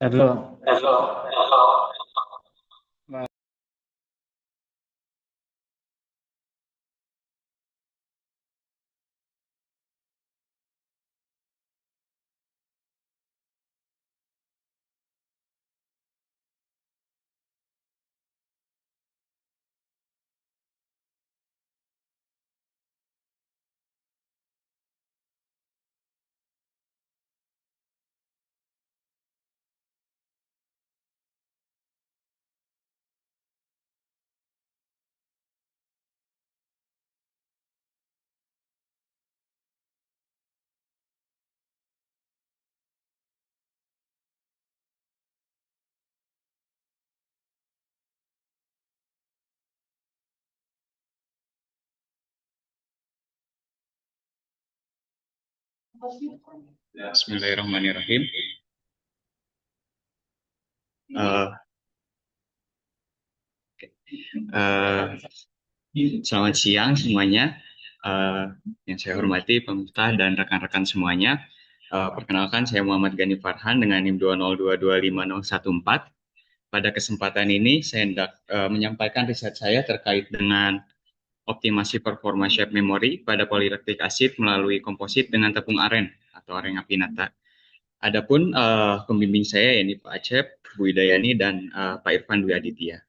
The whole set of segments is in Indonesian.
Halo, Mas. Bismillahirrahmanirrahim. Eh, eh, Selamat siang semuanya. Eh, yang saya hormati pemirsa dan rekan-rekan semuanya. Perkenalkan saya Muhammad Gani Farhan dengan NIM 2022514. Pada kesempatan ini saya hendak menyampaikan riset saya terkait dengan optimasi performa shape memory pada polilaktik asid melalui komposit dengan tepung aren atau aren apinata. Adapun pembimbing saya yakni Pak Acep, Bu Idayani, dan Pak Irfan Dwi Aditya.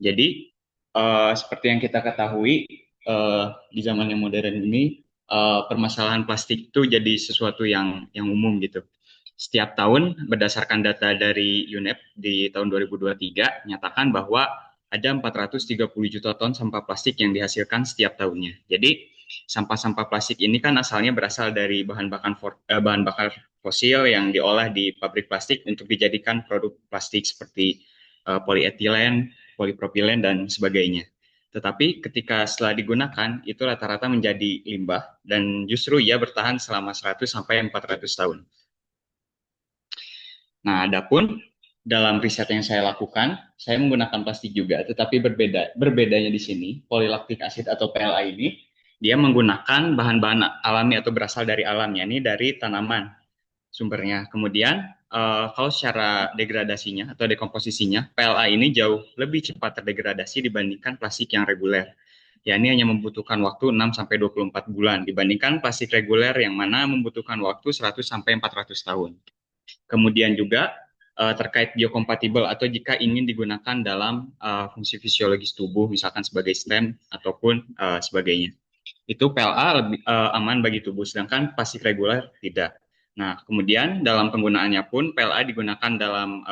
Jadi, seperti yang kita ketahui, di zaman yang modern ini, permasalahan plastik itu jadi sesuatu yang umum gitu. Setiap tahun, berdasarkan data dari UNEP di tahun 2023, nyatakan bahwa ada 430 juta ton sampah plastik yang dihasilkan setiap tahunnya. Jadi, sampah-sampah plastik ini kan asalnya berasal dari bahan bakar fosil yang diolah di pabrik plastik untuk dijadikan produk plastik seperti polietilen, polipropilen, dan sebagainya. Tetapi ketika setelah digunakan, itu rata-rata menjadi limbah dan justru ia bertahan selama 100 sampai 400 tahun. Nah, adapun dalam riset yang saya lakukan, saya menggunakan plastik juga, tetapi berbedanya di sini, polilaktik asid atau PLA ini, dia menggunakan bahan-bahan alami atau berasal dari alam, yakni dari tanaman sumbernya. Kemudian, kalau secara degradasinya atau dekomposisinya, PLA ini jauh lebih cepat terdegradasi dibandingkan plastik yang reguler. Ya, ini hanya membutuhkan waktu 6-24 bulan dibandingkan plastik reguler yang mana membutuhkan waktu 100 sampai 400 tahun. Kemudian juga terkait biokompatibel atau jika ingin digunakan dalam fungsi fisiologis tubuh, misalkan sebagai stem ataupun sebagainya. Itu PLA lebih aman bagi tubuh, sedangkan plastik reguler tidak. Nah, kemudian dalam penggunaannya pun PLA digunakan dalam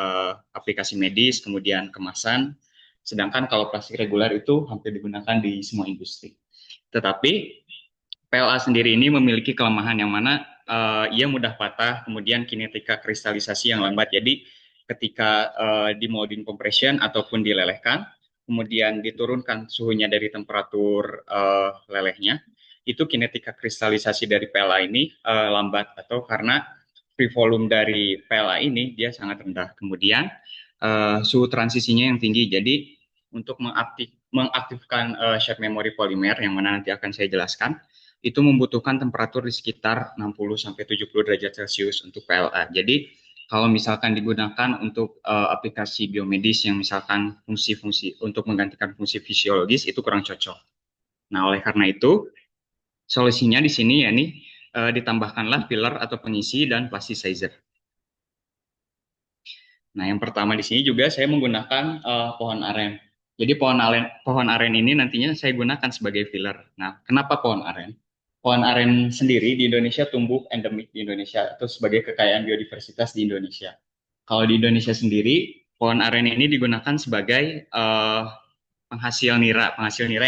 aplikasi medis, kemudian kemasan, sedangkan kalau plastik reguler itu hampir digunakan di semua industri. Tetapi PLA sendiri ini memiliki kelemahan yang mana ia mudah patah, kemudian kinetika kristalisasi yang lambat. Jadi ketika di molding compression ataupun dilelehkan, kemudian diturunkan suhunya dari temperatur lelehnya, itu kinetika kristalisasi dari PLA ini lambat atau karena free volume dari PLA ini dia sangat rendah. Kemudian suhu transisinya yang tinggi. Jadi untuk mengaktifkan shape memory polimer yang mana nanti akan saya jelaskan, itu membutuhkan temperatur di sekitar 60-70 derajat Celcius untuk PLA. Jadi kalau misalkan digunakan untuk aplikasi biomedis yang misalkan fungsi-fungsi untuk menggantikan fungsi fisiologis itu kurang cocok. Nah, oleh karena itu solusinya di sini ya nih ditambahkanlah filler atau pengisi dan plasticizer. Nah, yang pertama di sini juga saya menggunakan pohon aren. Jadi pohon aren ini nantinya saya gunakan sebagai filler. Nah, kenapa pohon aren? Pohon aren sendiri di Indonesia tumbuh endemik di Indonesia atau sebagai kekayaan biodiversitas di Indonesia. Kalau di Indonesia sendiri, pohon aren ini digunakan sebagai penghasil nira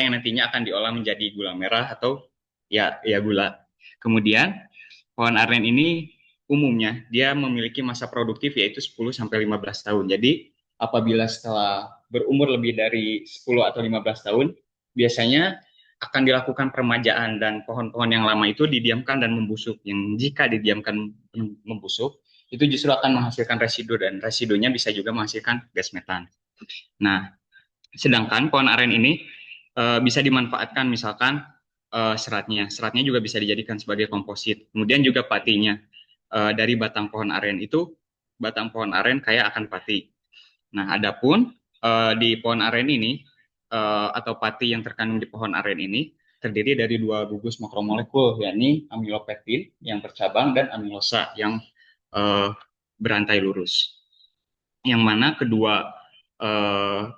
yang nantinya akan diolah menjadi gula merah atau ya gula. Kemudian pohon aren ini umumnya dia memiliki masa produktif yaitu 10 sampai 15 tahun. Jadi apabila setelah berumur lebih dari 10 atau 15 tahun, biasanya akan dilakukan peremajaan dan pohon-pohon yang lama itu didiamkan dan membusuk. Yang jika didiamkan membusuk, itu justru akan menghasilkan residu dan residunya bisa juga menghasilkan gas metan. Nah, sedangkan pohon aren ini bisa dimanfaatkan misalkan seratnya. Seratnya juga bisa dijadikan sebagai komposit. Kemudian juga patinya dari batang pohon aren itu, batang pohon aren kaya akan pati. Nah, adapun di pohon aren ini atau pati yang terkandung di pohon aren ini terdiri dari dua gugus makromolekul, yakni amilopektin yang bercabang dan amilosa yang eh, berantai lurus. Yang mana kedua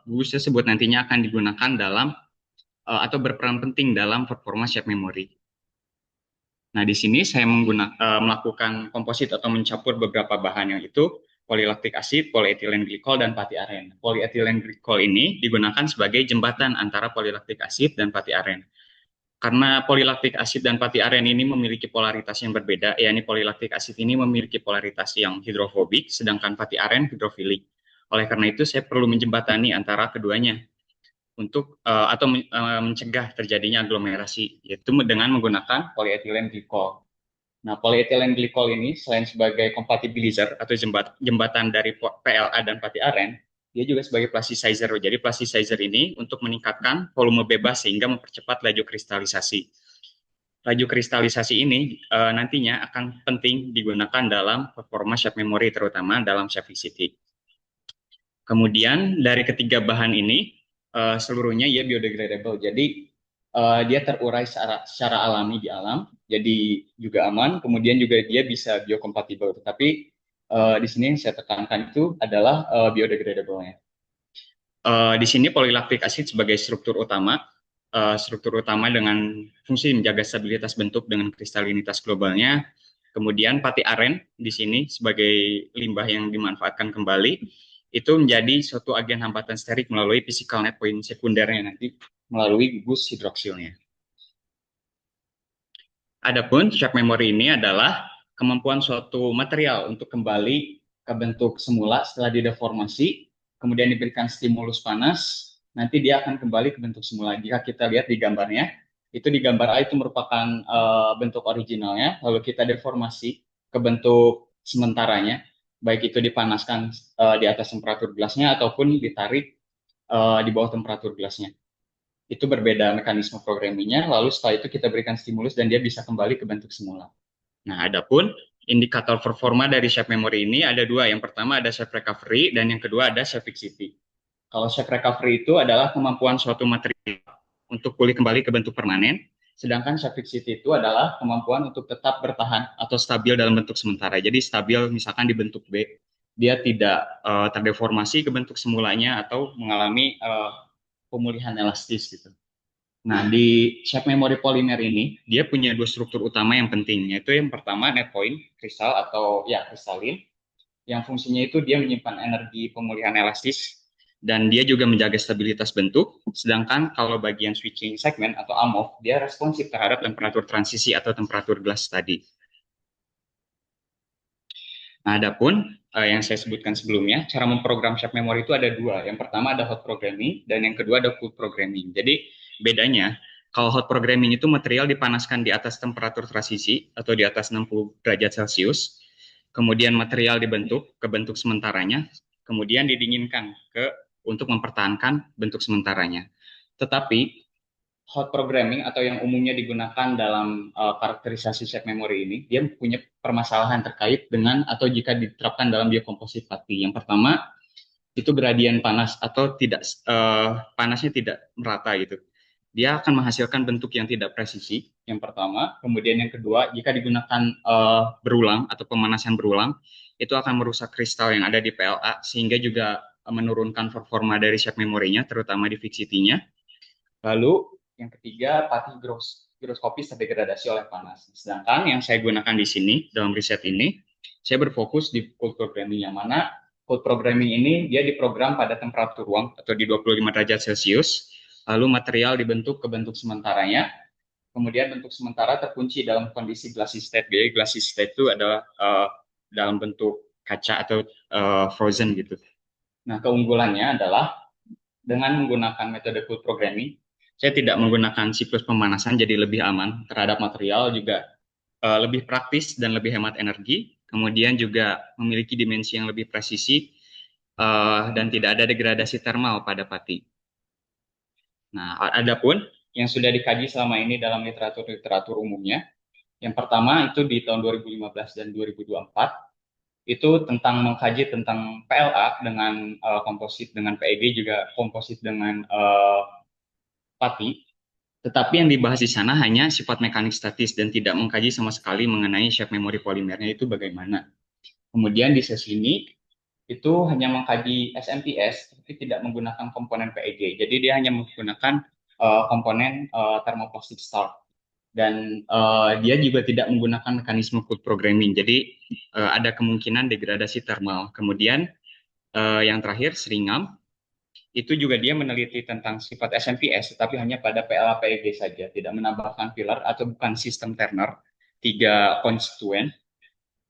gugus tersebut nantinya akan digunakan dalam atau berperan penting dalam performa shape memory. Nah, di sini saya melakukan komposit atau mencampur beberapa bahan yang itu polilaktik asid, polietilen glikol, dan pati aren. Polietilen glikol ini digunakan sebagai jembatan antara polilaktik asid dan pati aren. Karena polilaktik asid dan pati aren ini memiliki polaritas yang berbeda, yakni polilaktik asid ini memiliki polaritas yang hidrofobik, sedangkan pati aren hidrofilik. Oleh karena itu, saya perlu menjembatani antara keduanya untuk atau mencegah terjadinya aglomerasi, yaitu dengan menggunakan polyethylene glycol. Nah, polyethylene glycol ini selain sebagai compatibilizer atau jembatan dari PLA dan pati aren, dia juga sebagai plasticizer. Jadi plasticizer ini untuk meningkatkan volume bebas sehingga mempercepat laju kristalisasi. Laju kristalisasi ini nantinya akan penting digunakan dalam performa shape memory, terutama dalam shape fixity. Kemudian dari ketiga bahan ini seluruhnya ya biodegradable. Jadi dia terurai secara alami di alam, jadi juga aman. Kemudian juga dia bisa biokompatibel. Tetapi di sini yang saya tekankan itu adalah biodegradable-nya. Di sini polilaktik asid sebagai struktur utama dengan fungsi menjaga stabilitas bentuk dengan kristalinitas globalnya. Kemudian pati aren di sini sebagai limbah yang dimanfaatkan kembali itu menjadi suatu agen hambatan sterik melalui physical net point sekundernya nanti melalui gugus hidroksilnya. Adapun shape memory ini adalah kemampuan suatu material untuk kembali ke bentuk semula setelah dideformasi, kemudian diberikan stimulus panas, nanti dia akan kembali ke bentuk semula. Jika kita lihat di gambarnya, itu di gambar A itu merupakan bentuk originalnya, lalu kita deformasi ke bentuk sementaranya, baik itu dipanaskan di atas temperatur gelasnya ataupun ditarik di bawah temperatur gelasnya. Itu berbeda mekanisme programmingnya, lalu setelah itu kita berikan stimulus dan dia bisa kembali ke bentuk semula. Nah, adapun indikator performa dari shape memory ini ada dua. Yang pertama ada shape recovery dan yang kedua ada shape fixity. Kalau shape recovery itu adalah kemampuan suatu material untuk pulih kembali ke bentuk permanen, sedangkan shape fixity itu adalah kemampuan untuk tetap bertahan atau stabil dalam bentuk sementara. Jadi stabil misalkan di bentuk B, dia tidak terdeformasi ke bentuk semulanya atau mengalami pemulihan elastis gitu. Nah, di shape memory polymer ini, dia punya dua struktur utama yang penting, yaitu yang pertama net point kristal atau ya kristalin, yang fungsinya itu dia menyimpan energi pemulihan elastis, dan dia juga menjaga stabilitas bentuk, sedangkan kalau bagian switching segment atau AMOF, dia responsif terhadap temperatur transisi atau temperatur gelas tadi. Nah, adapun yang saya sebutkan sebelumnya, cara memprogram shape memory itu ada dua. Yang pertama ada hot programming, dan yang kedua ada cold programming. Jadi, bedanya, kalau hot programming itu material dipanaskan di atas temperatur transisi atau di atas 60 derajat Celcius, kemudian material dibentuk ke bentuk sementaranya, kemudian didinginkan untuk mempertahankan bentuk sementaranya. Tetapi hot programming atau yang umumnya digunakan dalam karakterisasi shape memory ini, dia punya permasalahan terkait dengan atau jika diterapkan dalam biokomposit pati. Yang pertama, itu gradien panas atau tidak panasnya tidak merata gitu. Dia akan menghasilkan bentuk yang tidak presisi, yang pertama. Kemudian yang kedua, jika digunakan berulang atau pemanasan berulang, itu akan merusak kristal yang ada di PLA, sehingga juga menurunkan performa dari shape memory-nya, terutama di fixity-nya. Lalu yang ketiga, pati higroskopis terdegradasi oleh panas. Sedangkan yang saya gunakan di sini, dalam riset ini, saya berfokus di cold programming, yang mana cold programming ini dia diprogram pada temperatur ruang atau di 25 derajat Celcius, lalu material dibentuk ke bentuk sementaranya, kemudian bentuk sementara terkunci dalam kondisi glassy state. Jadi glassy state itu adalah dalam bentuk kaca atau frozen gitu. Nah, keunggulannya adalah dengan menggunakan metode cold programming, saya tidak menggunakan siklus pemanasan, jadi lebih aman terhadap material, juga lebih praktis dan lebih hemat energi, kemudian juga memiliki dimensi yang lebih presisi, dan tidak ada degradasi thermal pada pati. Nah, adapun yang sudah dikaji selama ini dalam literatur umumnya. Yang pertama itu di tahun 2015 dan 2024 itu tentang mengkaji tentang PLA dengan komposit dengan PEG juga komposit dengan pati. Tetapi yang dibahas di sana hanya sifat mekanik statis dan tidak mengkaji sama sekali mengenai shape memori polimernya itu bagaimana. Kemudian di sesi ini itu hanya mengkaji SMPS tapi tidak menggunakan komponen PEG. Jadi dia hanya menggunakan komponen thermoplastic start dan dia juga tidak menggunakan mekanisme code programming. Jadi ada kemungkinan degradasi thermal. Kemudian yang terakhir Sringam itu juga dia meneliti tentang sifat SMPS tetapi hanya pada PLA-PEG saja, tidak menambahkan filler atau bukan sistem Turner tiga konstituen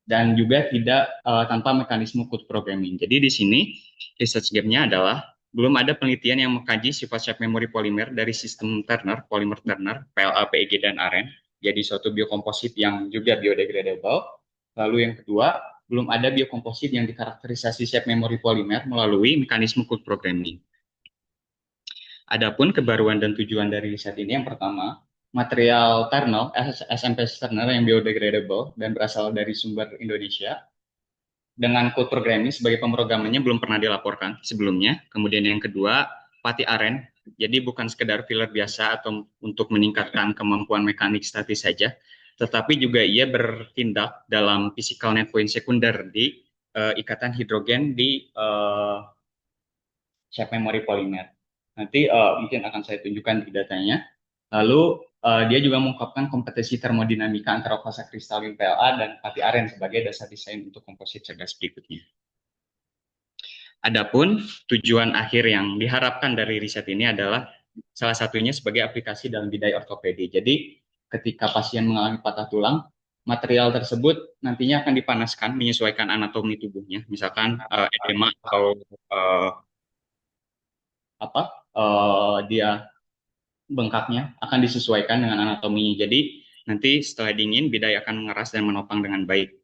dan juga tidak tanpa mekanisme code programming. Jadi di sini research gap-nya adalah belum ada penelitian yang mengkaji sifat shape memory polimer dari sistem Turner, polimer Turner, PLA, PEG, dan AREN, jadi suatu biokomposit yang juga biodegradable. Lalu yang kedua, belum ada biokomposit yang dikarakterisasi shape memory polimer melalui mekanisme code programming. Adapun kebaruan dan tujuan dari riset ini yang pertama, material thermal, SMP thermal yang biodegradable dan berasal dari sumber Indonesia dengan code programming sebagai pemrogramannya belum pernah dilaporkan sebelumnya. Kemudian yang kedua, pati aren. Jadi bukan sekedar filler biasa atau untuk meningkatkan kemampuan mekanik statis saja, tetapi juga ia bertindak dalam physical net point sekunder di ikatan hidrogen di shape memory polymer. Nanti mungkin akan saya tunjukkan di datanya. Lalu dia juga mengungkapkan kompetensi termodinamika antara fase kristalin PLA dan pati aren sebagai dasar desain untuk komposit cerdas berikutnya. Adapun tujuan akhir yang diharapkan dari riset ini adalah salah satunya sebagai aplikasi dalam bidai ortopedi. Jadi ketika pasien mengalami patah tulang, material tersebut nantinya akan dipanaskan menyesuaikan anatomi tubuhnya, misalkan edema atau dia bengkaknya akan disesuaikan dengan anatominya. Jadi nanti setelah dingin bidai akan mengeras dan menopang dengan baik.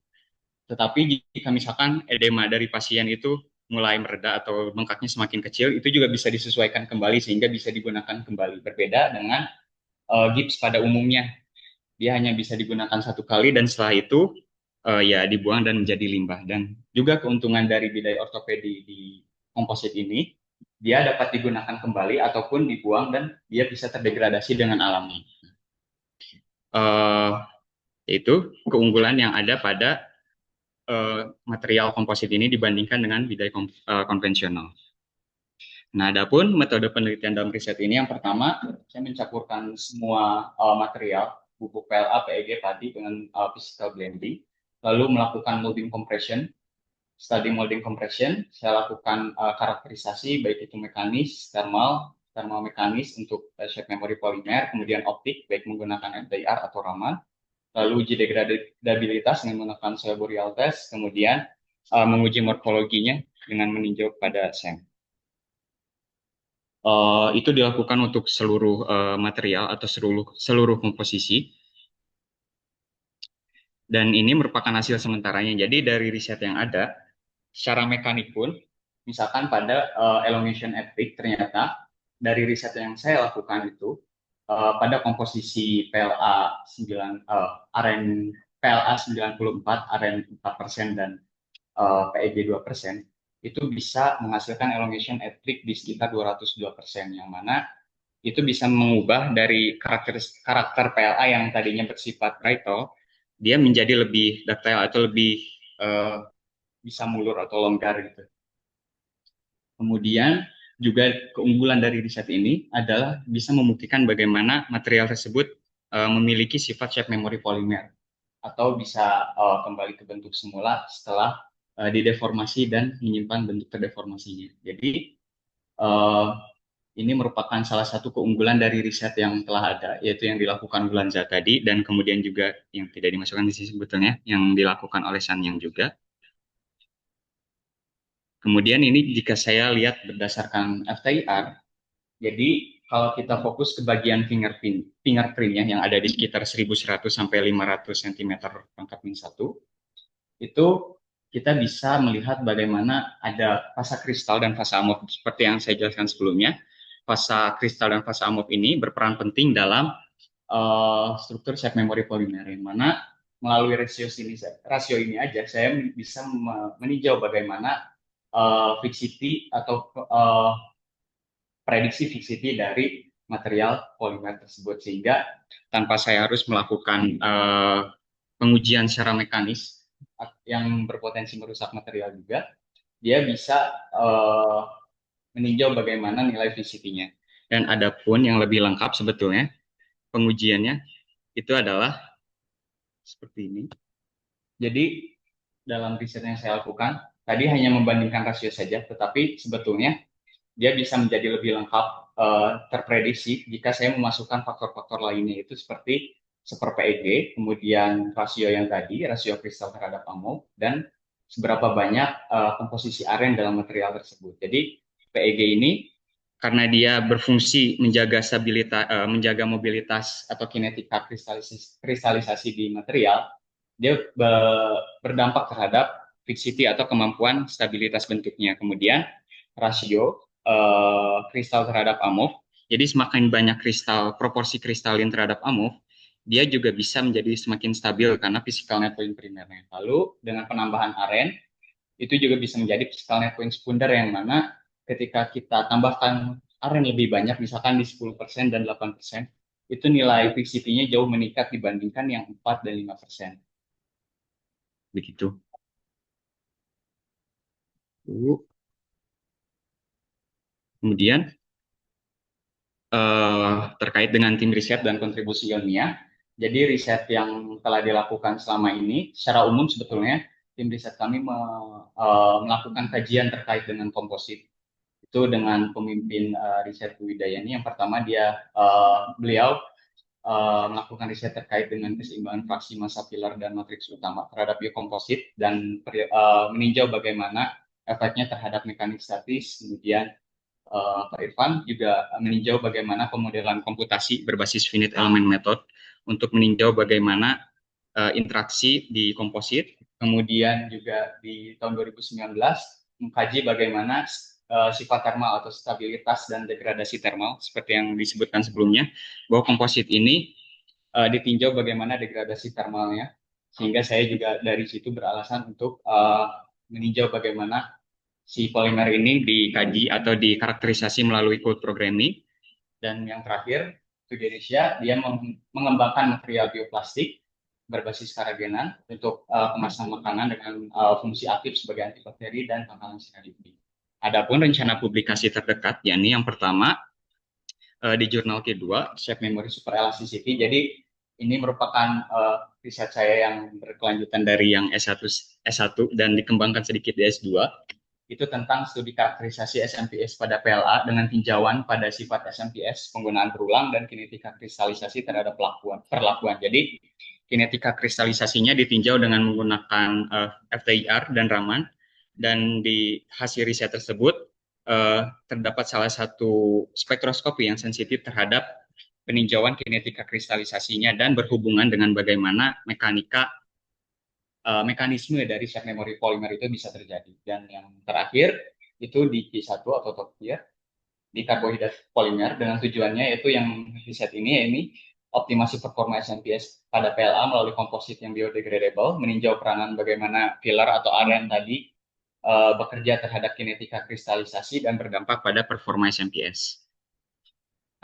Tetapi jika misalkan edema dari pasien itu mulai mereda atau bengkaknya semakin kecil, itu juga bisa disesuaikan kembali sehingga bisa digunakan kembali. Berbeda dengan gips pada umumnya, dia hanya bisa digunakan satu kali dan setelah itu ya dibuang dan menjadi limbah. Dan juga keuntungan dari bidai ortopedi di komposit ini, dia dapat digunakan kembali ataupun dibuang dan dia bisa terdegradasi dengan alami. Itu keunggulan yang ada pada material komposit ini dibandingkan dengan bidai konvensional. Nah, adapun metode penelitian dalam riset ini yang pertama, saya mencampurkan semua material bubuk PLA, PEG, padi dengan physical blending, lalu melakukan molding compression. Study molding compression, saya lakukan karakterisasi baik itu mekanis, thermal mekanis untuk shape memory polimer, kemudian optik baik menggunakan FTIR atau Raman, lalu uji degradabilitas dengan menggunakan cell boreal test, kemudian menguji morfologinya dengan meninjau pada SEM. Itu dilakukan untuk seluruh material atau seluruh komposisi. Dan ini merupakan hasil sementaranya. Jadi dari riset yang ada, secara mekanik pun, misalkan pada elongation ethic, ternyata dari riset yang saya lakukan itu, pada komposisi PLA 9, aren PLA 94, aren 4% dan PEG 2%, itu bisa menghasilkan elongation ethic di sekitar 202%, yang mana itu bisa mengubah dari karakter PLA yang tadinya bersifat brittle, dia menjadi lebih ductile atau lebih bisa mulur atau longgar gitu. Kemudian juga keunggulan dari riset ini adalah bisa membuktikan bagaimana material tersebut memiliki sifat shape memory polymer atau bisa kembali ke bentuk semula setelah dideformasi dan menyimpan bentuk terdeformasinya. Jadi ini merupakan salah satu keunggulan dari riset yang telah ada, yaitu yang dilakukan Bulanza tadi, dan kemudian juga yang tidak dimasukkan di sini sebetulnya, yang dilakukan oleh Sanyang juga. Kemudian ini jika saya lihat berdasarkan FTIR, jadi kalau kita fokus ke bagian fingerprintnya yang ada di sekitar 1100 sampai 500 cm pangkat min 1, itu kita bisa melihat bagaimana ada fasa kristal dan fasa amorf seperti yang saya jelaskan sebelumnya. fasa kristal dan fasa amorf ini berperan penting dalam struktur shape memory polimer, yang mana melalui rasio ini aja saya bisa meninjau bagaimana fixity atau prediksi fixity dari material polimer tersebut, sehingga tanpa saya harus melakukan pengujian secara mekanis yang berpotensi merusak material juga, dia bisa meninjau bagaimana nilai fixity-nya. Dan ada pun yang lebih lengkap sebetulnya pengujiannya itu adalah seperti ini. Jadi dalam riset yang saya lakukan tadi hanya membandingkan rasio saja, tetapi sebetulnya dia bisa menjadi lebih lengkap, terprediksi jika saya memasukkan faktor-faktor lainnya, itu seperti PEG, kemudian rasio yang tadi, rasio kristal terhadap amorf, dan seberapa banyak komposisi aren dalam material tersebut. Jadi PEG ini karena dia berfungsi menjaga stabilitas, menjaga mobilitas atau kinetika kristalisasi di material, dia berdampak terhadap fixity atau kemampuan stabilitas bentuknya. Kemudian rasio kristal terhadap amorf. Jadi semakin banyak proporsi kristalin terhadap amorf, dia juga bisa menjadi semakin stabil karena physical net point primernya. Lalu dengan penambahan aren, itu juga bisa menjadi physical net point sekunder, yang mana ketika kita tambahkan aren lebih banyak, misalkan di 10% dan 8%, itu nilai fixity-nya jauh meningkat dibandingkan yang 4 dan 5%. Begitu. Kemudian terkait dengan tim riset dan kontribusi ilmiah. Jadi riset yang telah dilakukan selama ini, secara umum sebetulnya tim riset kami melakukan kajian terkait dengan komposit. Itu dengan pemimpin riset Widayani. Yang pertama beliau melakukan riset terkait dengan keseimbangan fraksi massa pilar dan matriks utama terhadap biokomposit, dan meninjau bagaimana efeknya terhadap mekanik statis. Kemudian Pak Irfan juga meninjau bagaimana pemodelan komputasi berbasis finite element method untuk meninjau bagaimana interaksi di komposit. Kemudian juga di tahun 2019 mengkaji bagaimana sifat termal atau stabilitas dan degradasi termal, seperti yang disebutkan sebelumnya, bahwa komposit ini ditinjau bagaimana degradasi termalnya, sehingga saya juga dari situ beralasan untuk meninjau bagaimana si polimer ini dikaji atau dikarakterisasi melalui code programming. Dan yang terakhir, di Indonesia, dia mengembangkan material bioplastik berbasis karagenan untuk kemasan makanan dengan fungsi aktif sebagai antibakteri dan tangkalan sinar UV. Adapun rencana publikasi terdekat, yakni yang pertama di jurnal Q2, Shape Memory Super Elasticity. Jadi ini merupakan riset saya yang berkelanjutan dari yang S1 dan dikembangkan sedikit di S2. Itu tentang studi karakterisasi SMPS pada PLA dengan tinjauan pada sifat SMPS, penggunaan berulang, dan kinetika kristalisasi terhadap perlakuan. Jadi kinetika kristalisasinya ditinjau dengan menggunakan FTIR dan Raman, dan di hasil riset tersebut terdapat salah satu spektroskopi yang sensitif terhadap peninjauan kinetika kristalisasinya dan berhubungan dengan bagaimana mekanisme dari shape memory polymer itu bisa terjadi. Dan yang terakhir itu di Q1 atau top tier di karbohidrat polimer, dengan tujuannya yaitu yang riset ini optimasi performa SMPS pada PLA melalui komposit yang biodegradable, meninjau peranan bagaimana filler atau aren tadi bekerja terhadap kinetika kristalisasi dan berdampak pada performa SMPS.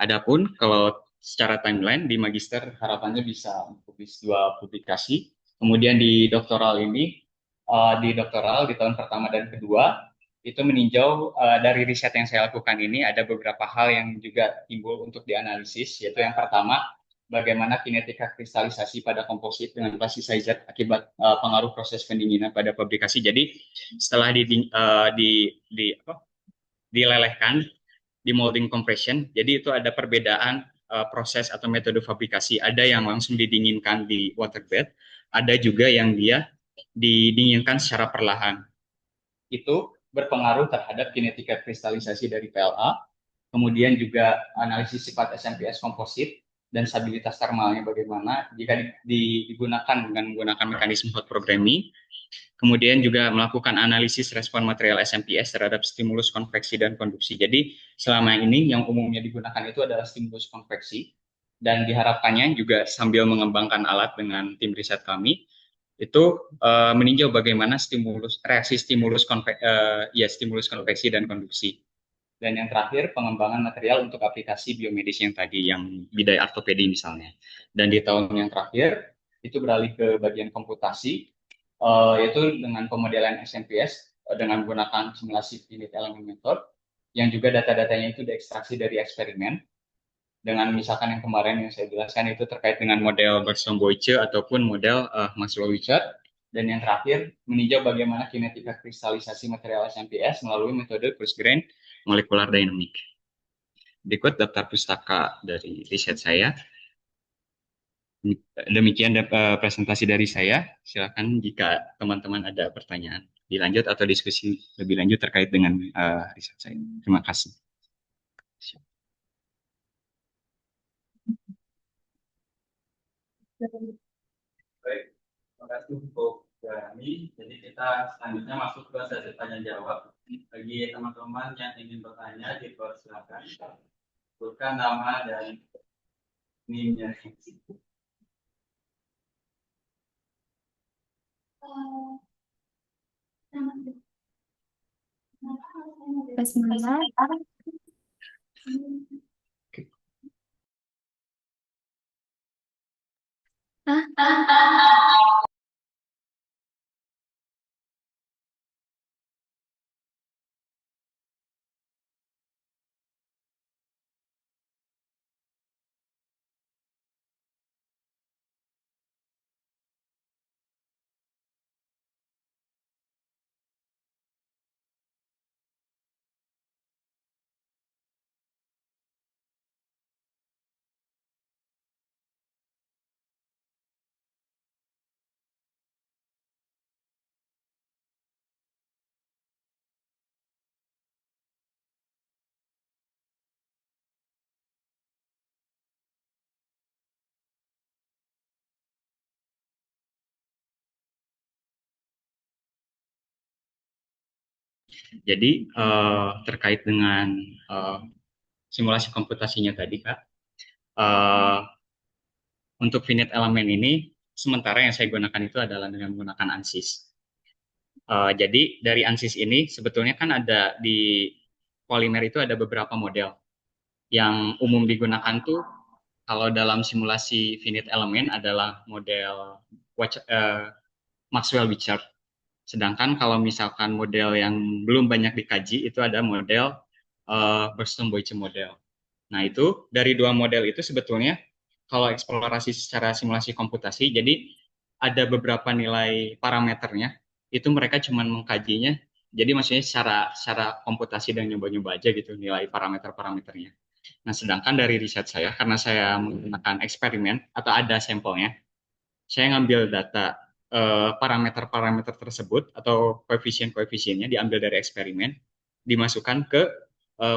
Adapun kalau secara timeline di magister harapannya bisa publish 2 publikasi. Kemudian di doktoral di tahun pertama dan kedua itu meninjau dari riset yang saya lakukan ini ada beberapa hal yang juga timbul untuk dianalisis, yaitu yang pertama bagaimana kinetika kristalisasi pada komposit dengan plasticizer akibat pengaruh proses pendinginan pada fabrikasi. Jadi setelah dilelehkan di molding compression, jadi itu ada perbedaan proses atau metode fabrikasi. Ada yang langsung didinginkan di water bed, ada juga yang dia didinginkan secara perlahan. Itu berpengaruh terhadap kinetika kristalisasi dari PLA. Kemudian juga analisis sifat SMPS komposit dan stabilitas thermalnya bagaimana jika digunakan dengan menggunakan mekanisme hot programming. Kemudian juga melakukan analisis respon material SMPS terhadap stimulus konveksi dan konduksi. Jadi selama ini yang umumnya digunakan itu adalah stimulus konveksi, dan diharapkannya juga sambil mengembangkan alat dengan tim riset kami itu meninjau bagaimana reaksi stimulus konveksi dan konduksi. Dan yang terakhir, pengembangan material untuk aplikasi biomedis yang tadi, yang bidai ortopedi misalnya. Dan di tahun yang terakhir, itu beralih ke bagian komputasi, yaitu dengan pemodelan SMPS dengan menggunakan simulasi finite element method, yang juga data-datanya itu diekstraksi dari eksperimen. Dengan misalkan yang kemarin yang saya jelaskan itu terkait dengan model Bertrand-Boyce ataupun model Maxwell-Wichert. Dan yang terakhir, meninjau bagaimana kinetika kristalisasi material SMPS melalui metode coarse-grained molecular dynamic. Berikut daftar pustaka dari riset saya. Demikian presentasi dari saya. Silakan jika teman-teman ada pertanyaan dilanjut atau diskusi lebih lanjut terkait dengan riset saya. Terima kasih. Baik, terima kasih untuk kami. Jadi kita selanjutnya masuk ke sesi tanya jawab. Bagi teman-teman yang ingin bertanya, dipersilakan sebutkan nama dan NIM-nya. Bismillah. Jadi terkait dengan simulasi komputasinya tadi, Kak, untuk finite element ini sementara yang saya gunakan itu adalah dengan menggunakan ANSYS. Jadi dari ANSYS ini sebetulnya kan ada di polimer itu ada beberapa model. Yang umum digunakan tuh kalau dalam simulasi finite element adalah model Maxwell-Wichert. Sedangkan kalau misalkan model yang belum banyak dikaji itu ada model Burston-Boyce model. Nah, itu dari dua model itu sebetulnya kalau eksplorasi secara simulasi komputasi, jadi ada beberapa nilai parameternya, itu mereka cuma mengkajinya, jadi maksudnya secara komputasi dan nyoba-nyoba aja gitu nilai parameter-parameternya. Nah, sedangkan dari riset saya, karena saya menggunakan eksperimen atau ada sampelnya, saya ngambil data parameter-parameter tersebut atau koefisien-koefisiennya diambil dari eksperimen, dimasukkan ke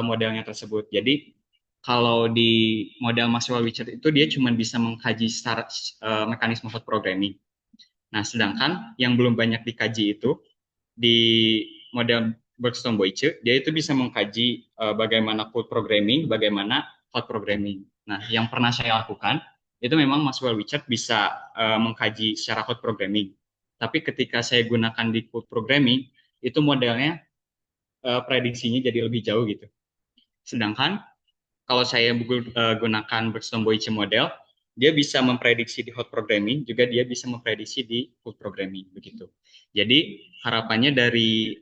modelnya tersebut. Jadi kalau di model Maxwell-Wichert itu dia cuma bisa mengkaji secara mekanisme hot programming. Nah, sedangkan yang belum banyak dikaji itu di model Bergstrom-Boyce, dia itu bisa mengkaji bagaimana code programming, bagaimana hot programming. Nah, yang pernah saya lakukan itu memang Maxwell-Wichert bisa mengkaji secara hot programming. Tapi ketika saya gunakan di code programming, itu modelnya prediksinya jadi lebih jauh gitu. Sedangkan kalau saya gunakan Bergstrom-Boyce model, dia bisa memprediksi di hot programming, juga dia bisa memprediksi di cold programming begitu. Jadi harapannya dari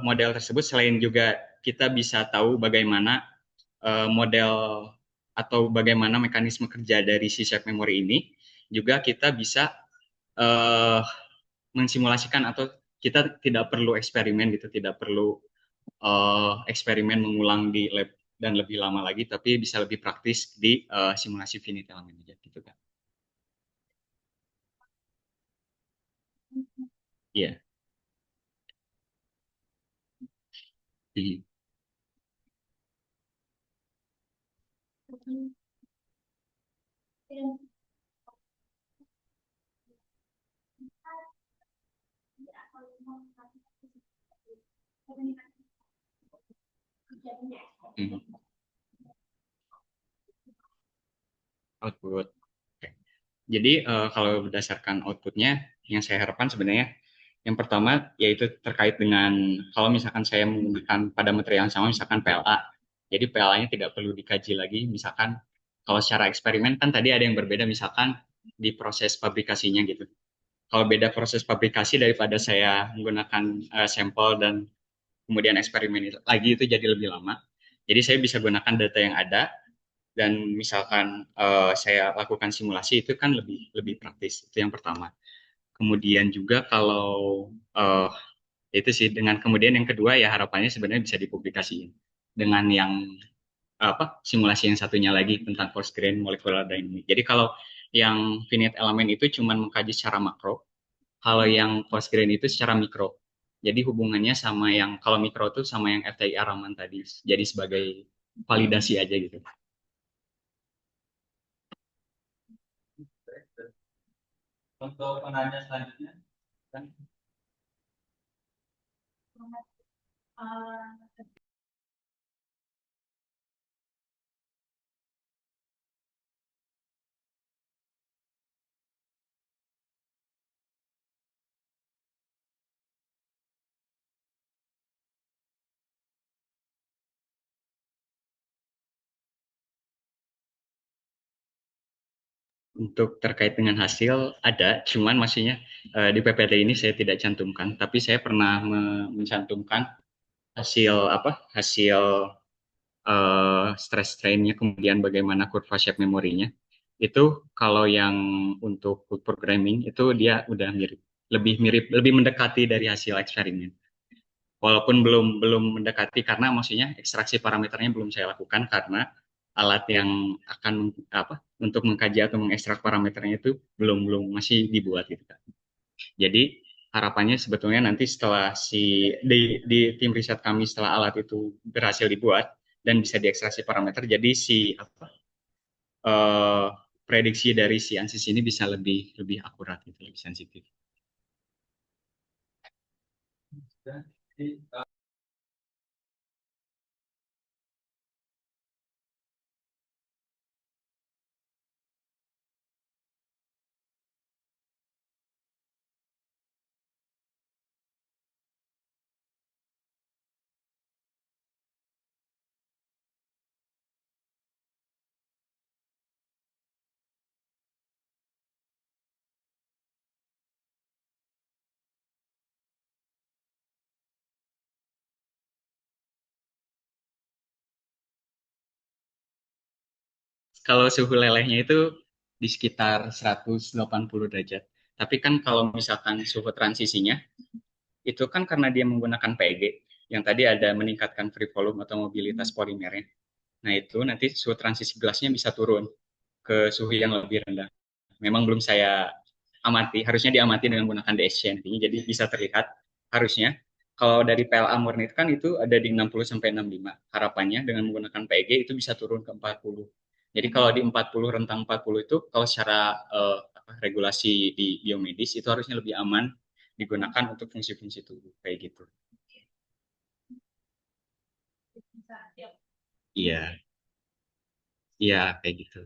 model tersebut selain juga kita bisa tahu bagaimana model atau bagaimana mekanisme kerja dari si shared memory ini, juga kita bisa uh, mensimulasikan atau kita tidak perlu eksperimen gitu, tidak perlu eksperimen mengulang di lab dan lebih lama lagi, tapi bisa lebih praktis di simulasi finite element aja gitu kan. Iya. Yeah. Hmm, output. Oke. Jadi kalau berdasarkan outputnya, yang saya harapkan sebenarnya yang pertama yaitu terkait dengan kalau misalkan saya menggunakan pada material yang sama, misalkan PLA. Jadi PLA-nya tidak perlu dikaji lagi. Misalkan kalau secara eksperimen kan tadi ada yang berbeda, misalkan di proses pabrikasinya gitu. Kalau beda proses pabrikasi daripada saya menggunakan sampel dan kemudian eksperimen itu lagi itu jadi lebih lama. Jadi saya bisa gunakan data yang ada dan misalkan saya lakukan simulasi itu kan lebih lebih praktis. Itu yang pertama. Kemudian juga kalau itu sih dengan kemudian yang kedua ya harapannya sebenarnya bisa dipublikasiin dengan yang apa simulasi yang satunya lagi tentang coarse grain molecular dynamics. Jadi kalau yang finite element itu cuma mengkaji secara makro, kalau yang coarse grain itu secara mikro. Jadi hubungannya sama yang kalau mikro itu sama yang FTI Raman tadi. Jadi sebagai validasi aja gitu. Untuk penanya selanjutnya, kan? Untuk terkait dengan hasil ada, cuman maksudnya di PPT ini saya tidak cantumkan, tapi saya pernah mencantumkan hasil apa? Hasil stress strain-nya kemudian bagaimana kurva shape memorinya. Itu kalau yang untuk code programming itu dia udah mirip, lebih mendekati dari hasil eksperimen. Walaupun belum belum mendekati karena maksudnya ekstraksi parameternya belum saya lakukan karena alat yang akan apa untuk mengkaji atau mengekstrak parameternya itu belum belum masih dibuat gitu kan. Jadi harapannya sebetulnya nanti setelah di tim riset kami setelah alat itu berhasil dibuat dan bisa diekstraksi parameter, jadi si apa eh, prediksi dari si ANSYS ini bisa lebih lebih akurat gitu, lebih sensitif. Kalau suhu lelehnya itu di sekitar 180 derajat. Tapi kan kalau misalkan suhu transisinya, itu kan karena dia menggunakan PEG, yang tadi ada meningkatkan free volume atau mobilitas polimernya. Nah itu nanti suhu transisi gelasnya bisa turun ke suhu yang lebih rendah. Memang belum saya amati, harusnya diamati dengan menggunakan DSC nantinya, jadi bisa terlihat harusnya. Kalau dari PLA murni itu kan itu ada di 60 sampai 65. Harapannya dengan menggunakan PEG itu bisa turun ke 40. Jadi kalau di 40 rentang 40 itu kalau secara regulasi di biomedis itu harusnya lebih aman digunakan untuk fungsi-fungsi tubuh kayak gitu. Iya, iya kayak gitu.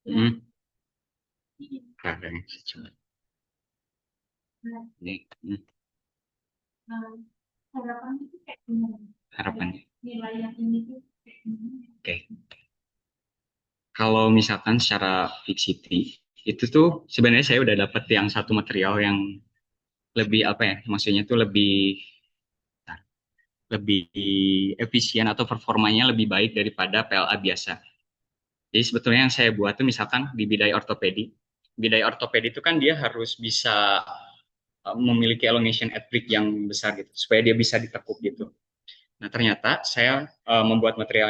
Hmm. Kadang cuma ini harapannya. Oke. Kalau misalkan secara fixity itu tuh sebenarnya saya udah dapet yang satu material yang lebih apa ya, maksudnya tuh lebih lebih efisien atau performanya lebih baik daripada PLA biasa. Jadi sebetulnya yang saya buat tuh misalkan di bidai ortopedi. Bidai ortopedi itu kan dia harus bisa memiliki elongation at peak yang besar gitu supaya dia bisa ditekuk gitu. Nah, ternyata saya membuat material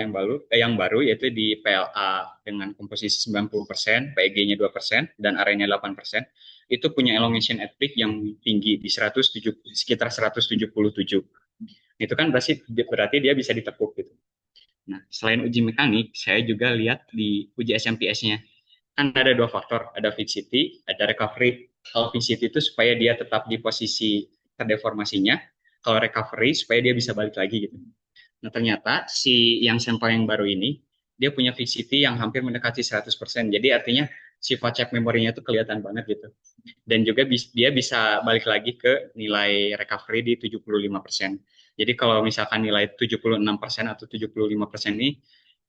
yang baru yaitu di PLA dengan komposisi 90%, PEG-nya 2%, dan area-nya 8%. Itu punya elongation at peak yang tinggi di 107, sekitar 177. Itu kan berarti dia bisa ditekuk gitu. Nah, selain uji mekanik, saya juga lihat di uji SMPS-nya. Kan ada dua faktor, ada fixity, ada recovery. Kalau fixity itu supaya dia tetap di posisi terdeformasinya, kalau recovery supaya dia bisa balik lagi gitu. Nah, ternyata si yang sampel yang baru ini, dia punya fixity yang hampir mendekati 100%. Jadi artinya sifat check memorinya itu kelihatan banget gitu. Dan juga dia bisa balik lagi ke nilai recovery di 75%. Jadi kalau misalkan nilai 76% atau 75% ini,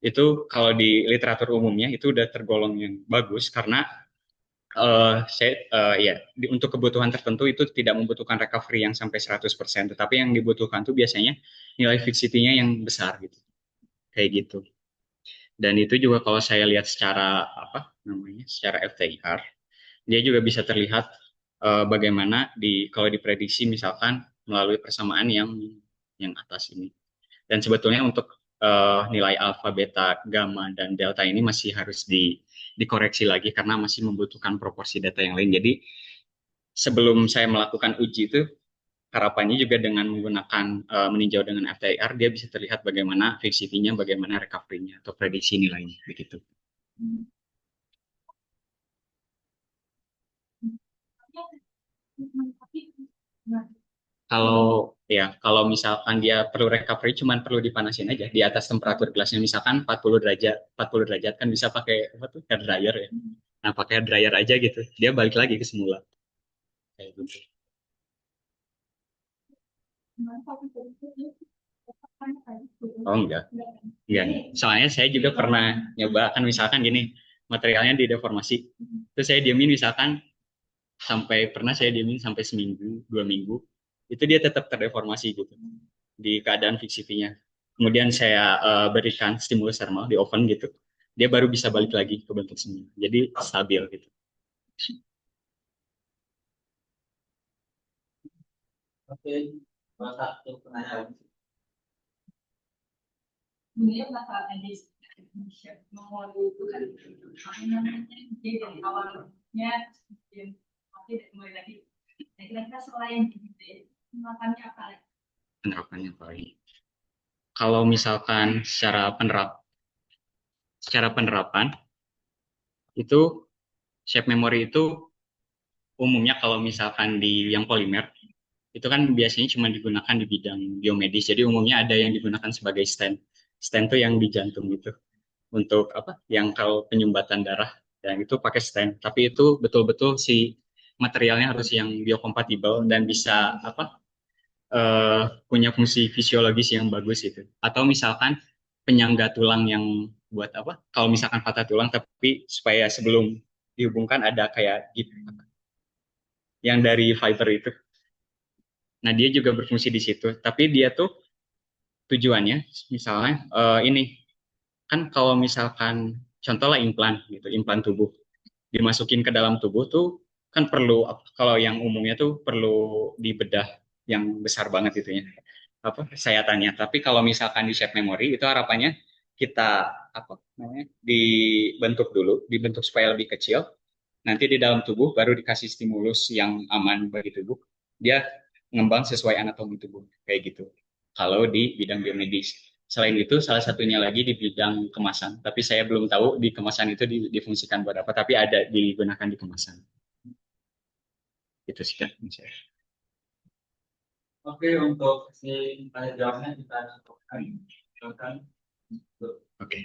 itu kalau di literatur umumnya itu udah tergolong yang bagus karena ya untuk kebutuhan tertentu itu tidak membutuhkan recovery yang sampai 100%, tetapi yang dibutuhkan tuh biasanya nilai fixity-nya yang besar gitu. Kayak gitu. Dan itu juga kalau saya lihat secara apa namanya? Secara FTIR, dia juga bisa terlihat bagaimana kalau diprediksi misalkan melalui persamaan yang atas ini. Dan sebetulnya untuk nilai alfa, beta, gamma, dan delta ini masih harus dikoreksi lagi karena masih membutuhkan proporsi data yang lain. Jadi sebelum saya melakukan uji itu, harapannya juga dengan menggunakan meninjau dengan FTIR, dia bisa terlihat bagaimana fixity-nya, bagaimana recovery-nya, atau prediksi nilainya, begitu. Kalau misalkan dia perlu recovery, cuman perlu dipanasin aja di atas temperatur gelasnya, misalkan 40 derajat, 40 derajat kan bisa pakai apa tuh, hair dryer ya. Nah, pakai hair dryer aja gitu, dia balik lagi ke semula. Kayak gitu. Oh enggak. Soalnya saya juga pernah nyoba kan misalkan gini, materialnya dideformasi, terus saya diemin misalkan pernah saya diemin sampai seminggu, 2 minggu, itu dia tetap terdeformasi gitu di keadaan fixity-nya. Kemudian saya berikan stimulus thermal di oven gitu, dia baru bisa balik lagi ke bentuk semula. Jadi stabil gitu. Oke, salah satu pertanyaan. Sebenarnya masalah di Indonesia nomor itu kan apa namanya dia dari awalnya dia tapi mulai lagi. Nah, kira-kira selain gitu ya, makannya apa lagi? Penerapannya baik. Kalau misalkan secara penerapan itu shape memory itu umumnya kalau misalkan di yang polimer itu kan biasanya cuma digunakan di bidang biomedis. Jadi umumnya ada yang digunakan sebagai stent. Stent itu yang di jantung gitu. Untuk apa? Yang kalau penyumbatan darah dan itu pakai stent. Tapi itu betul-betul si materialnya harus yang biokompatibel dan bisa apa? Punya fungsi fisiologis yang bagus itu. Atau misalkan penyangga tulang yang buat apa? Kalau misalkan patah tulang tapi supaya sebelum dihubungkan ada kayak gitu yang dari fiber itu. Nah, dia juga berfungsi di situ. Tapi dia tuh tujuannya, misalnya ini kan kalau misalkan contohnya implan gitu, implan tubuh dimasukin ke dalam tubuh tuh kan perlu kalau yang umumnya tuh perlu dibedah yang besar banget itu ya apa sayatannya. Tapi kalau misalkan di shape memory itu harapannya kita apa namanya dibentuk supaya lebih kecil. Nanti di dalam tubuh baru dikasih stimulus yang aman bagi tubuh. Dia mengembang sesuai anatomi tubuh kayak gitu. Kalau di bidang biomedis. Selain itu, salah satunya lagi di bidang kemasan. Tapi saya belum tahu di kemasan itu difungsikan buat apa. Tapi ada digunakan di kemasan. Itu sih kan. Oke, untuk si tanya jawabnya kita cukupkan. Silakan. Oke,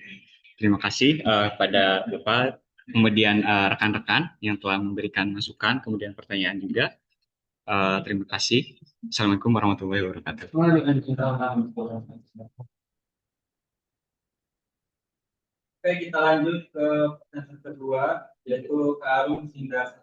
terima kasih pada Bapak, kemudian rekan-rekan yang telah memberikan masukan, kemudian pertanyaan juga. Terima kasih. Assalamualaikum warahmatullahi wabarakatuh. Oke, kita lanjut ke pertanyaan kedua, yaitu Kak Arun Sindra.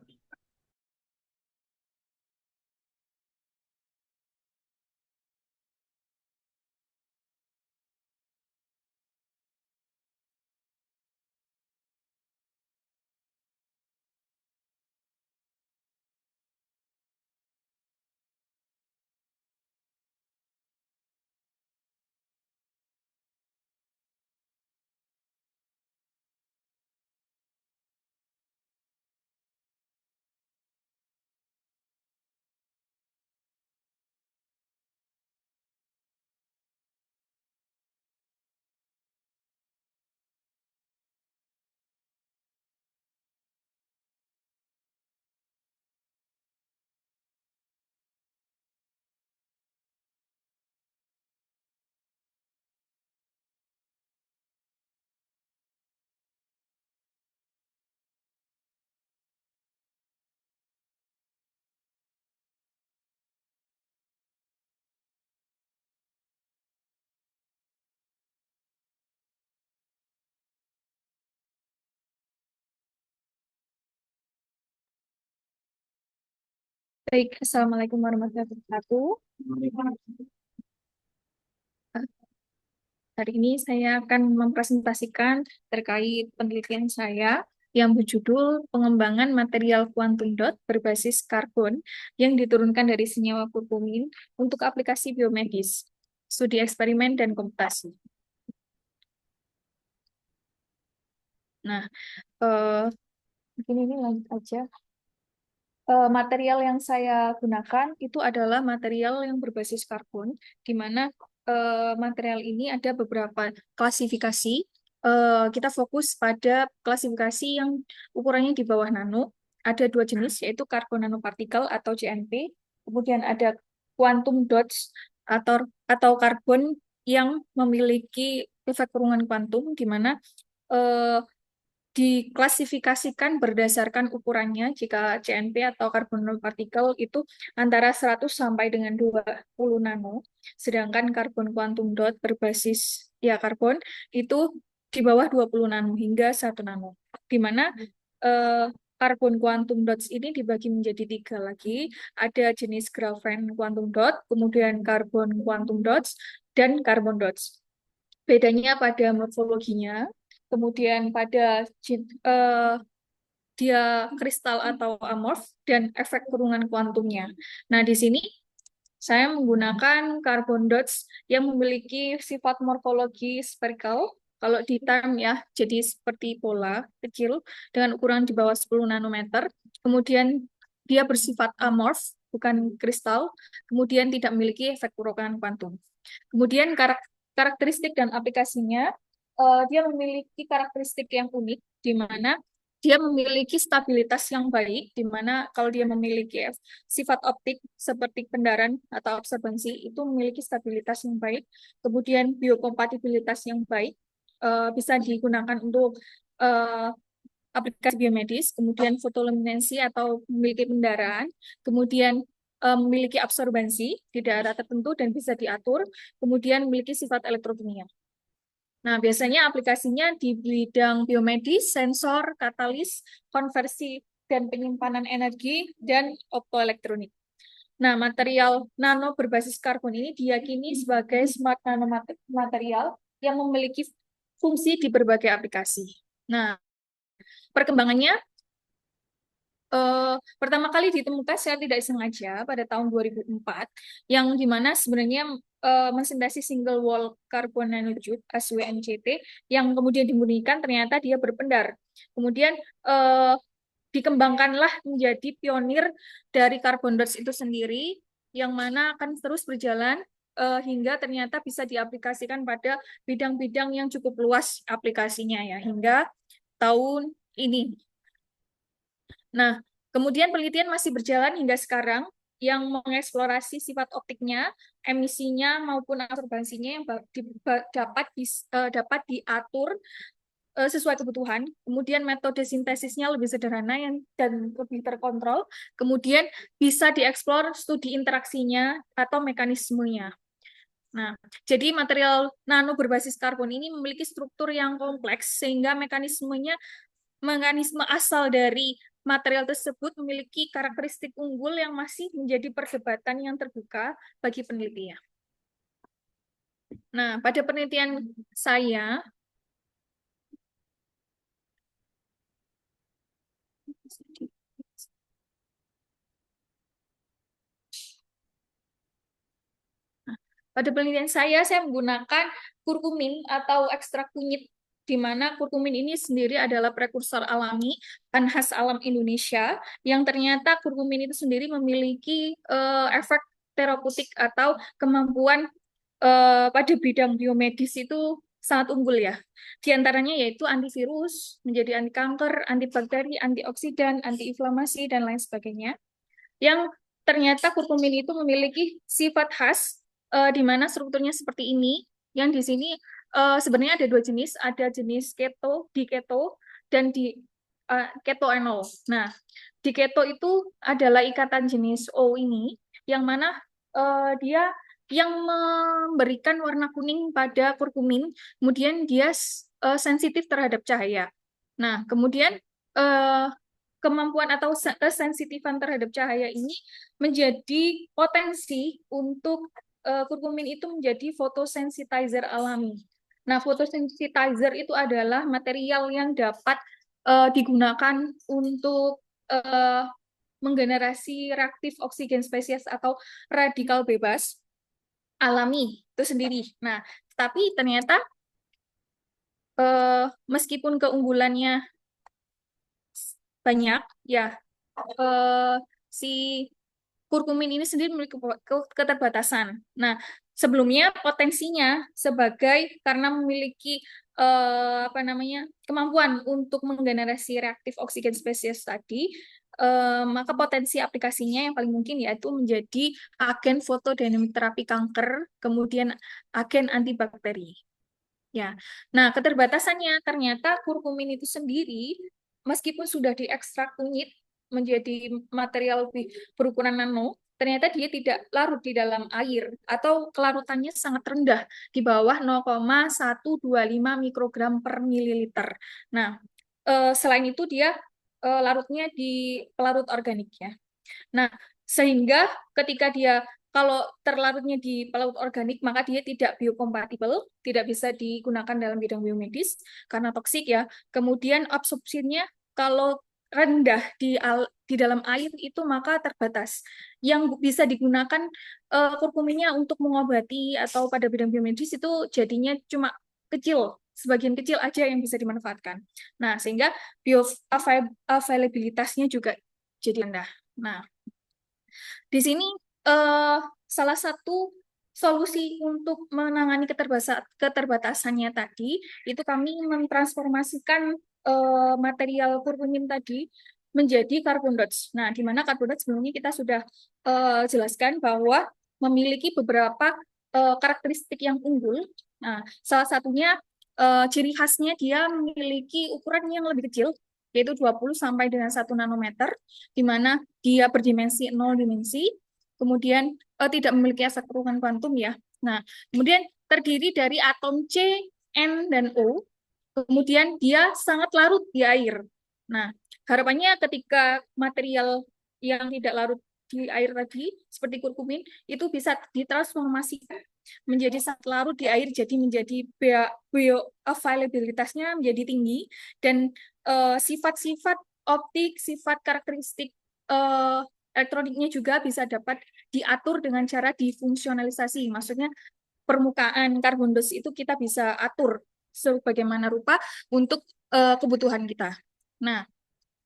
Baik, Assalamualaikum warahmatullahi wabarakatuh. Hari ini saya akan mempresentasikan terkait penelitian saya yang berjudul Pengembangan Material Quantum Dot berbasis karbon yang diturunkan dari senyawa kurkumin untuk aplikasi biomedis, studi eksperimen dan komputasi. Nah, eh, ini lanjut aja. Material yang saya gunakan itu adalah material yang berbasis karbon, di mana material ini ada beberapa klasifikasi. Kita fokus pada klasifikasi yang ukurannya di bawah nano. Ada dua jenis, yaitu karbon nanopartikel atau CNP. Kemudian ada quantum dots atau karbon yang memiliki efek kurungan kuantum, di mana eh, diklasifikasikan berdasarkan ukurannya. Jika CNP atau karbon nanopartikel itu antara 100 sampai dengan 20 nano, sedangkan karbon quantum dot berbasis ya karbon itu di bawah 20 nano hingga 1 nano. Di mana eh, karbon quantum dots ini dibagi menjadi 3 lagi. Ada jenis graphene quantum dot, kemudian karbon quantum dots, dan carbon dots. Bedanya pada morfologinya, kemudian pada dia kristal atau amorf, dan efek kurungan kuantumnya. Nah, di sini saya menggunakan carbon dots yang memiliki sifat morfologi spherical. Kalau di term ya, jadi seperti bola kecil dengan ukuran di bawah 10 nanometer. Kemudian dia bersifat amorf, bukan kristal. Kemudian tidak memiliki efek kurungan kuantum. Kemudian karakteristik dan aplikasinya, dia memiliki karakteristik yang unik, di mana dia memiliki stabilitas yang baik, di mana kalau dia memiliki sifat optik seperti kendaraan atau absorbansi, itu memiliki stabilitas yang baik. Kemudian biokompatibilitas yang baik, bisa digunakan untuk eh, aplikasi biomedis, kemudian fotoluminensi atau memiliki pendarahan, kemudian memiliki absorbansi di daerah tertentu dan bisa diatur, kemudian memiliki sifat elektrokimia. Nah, biasanya aplikasinya di bidang biomedis, sensor, katalis, konversi dan penyimpanan energi, dan optoelektronik. Nah, material nano berbasis karbon ini diyakini sebagai smart nanomaterial yang memiliki fungsi di berbagai aplikasi. Nah, perkembangannya pertama kali ditemukan secara tidak sengaja pada tahun 2004, yang dimana sebenarnya mensintesis single wall carbon nanotube (SWNCT) yang kemudian dimurnikan ternyata dia berpendar. Kemudian dikembangkanlah menjadi pionir dari carbon dots itu sendiri, yang mana akan terus berjalan hingga ternyata bisa diaplikasikan pada bidang-bidang yang cukup luas aplikasinya ya, hingga tahun ini. Nah, kemudian penelitian masih berjalan hingga sekarang yang mengeksplorasi sifat optiknya, emisinya maupun absorbansinya yang dapat diatur sesuai kebutuhan. Kemudian metode sintesisnya lebih sederhana dan lebih terkontrol. Kemudian bisa dieksplor studi interaksinya atau mekanismenya. Nah, jadi material nano berbasis karbon ini memiliki struktur yang kompleks sehingga mekanisme asal dari material tersebut memiliki karakteristik unggul yang masih menjadi perdebatan yang terbuka bagi penelitian. Nah, pada penelitian saya, saya menggunakan kurkumin atau ekstrak kunyit, di mana kurkumin ini sendiri adalah prekursor alami dan khas alam Indonesia, yang ternyata kurkumin itu sendiri memiliki efek terapeutik atau kemampuan pada bidang biomedis itu sangat unggul ya. Di antaranya yaitu antivirus, menjadi anti kanker, antibakteri, antioksidan, antiinflamasi, dan lain sebagainya. Yang ternyata kurkumin itu memiliki sifat khas di mana strukturnya seperti ini, yang di sini sebenarnya ada dua jenis, ada jenis keto, di keto, dan di ketoenol. Nah, di keto itu adalah ikatan jenis O ini, yang mana dia yang memberikan warna kuning pada kurkumin, kemudian dia sensitif terhadap cahaya. Nah, kemudian kemampuan atau kesensitifan terhadap cahaya ini menjadi potensi untuk kurkumin itu menjadi photosensitizer alami. Nah, photosensitizer itu adalah material yang dapat digunakan untuk menggenerasi reaktif oksigen spesies atau radikal bebas alami itu sendiri. Nah, tapi ternyata meskipun keunggulannya banyak, ya si kurkumin ini sendiri memiliki keterbatasan. Nah, sebelumnya potensinya sebagai karena memiliki kemampuan untuk menggenerasi reaktif oksigen spesies tadi, maka potensi aplikasinya yang paling mungkin yaitu menjadi agen fotodinamik terapi kanker, kemudian agen antibakteri. Ya, nah keterbatasannya ternyata kurkumin itu sendiri, meskipun sudah diekstrak kunyit menjadi material berukuran nano, ternyata dia tidak larut di dalam air atau kelarutannya sangat rendah di bawah 0,125 mikrogram per mililiter. Nah, selain itu dia larutnya di pelarut organik ya. Nah, sehingga ketika dia kalau terlarutnya di pelarut organik, maka dia tidak biokompatibel, tidak bisa digunakan dalam bidang biomedis karena toksik ya. Kemudian absorpsinya kalau rendah di dalam air itu maka terbatas. Yang bisa digunakan kurkuminnya untuk mengobati atau pada bidang biomedis itu jadinya cuma kecil, sebagian kecil aja yang bisa dimanfaatkan. Nah, sehingga bioavailabilitasnya juga jadi rendah. Nah, di sini salah satu solusi untuk menangani keterbatasannya tadi itu kami mentransformasikan material kurkumin tadi menjadi carbon dots. Nah, di mana carbon dots sebelumnya kita sudah jelaskan bahwa memiliki beberapa karakteristik yang unggul. Nah, salah satunya ciri khasnya dia memiliki ukuran yang lebih kecil, yaitu 20 sampai dengan 1 nanometer, di mana dia berdimensi 0 dimensi, kemudian tidak memiliki efek kurungan kuantum ya. Nah, kemudian terdiri dari atom C, N, dan O, kemudian dia sangat larut di air. Nah, harapannya ketika material yang tidak larut di air tadi, seperti kurkumin, itu bisa ditransformasikan menjadi sangat larut di air, jadi menjadi bioavailabilitasnya menjadi tinggi, dan sifat-sifat optik, sifat karakteristik elektroniknya juga bisa dapat diatur dengan cara difungsionalisasi. Maksudnya permukaan karbon dots itu kita bisa atur sebagaimana rupa untuk kebutuhan kita. Nah,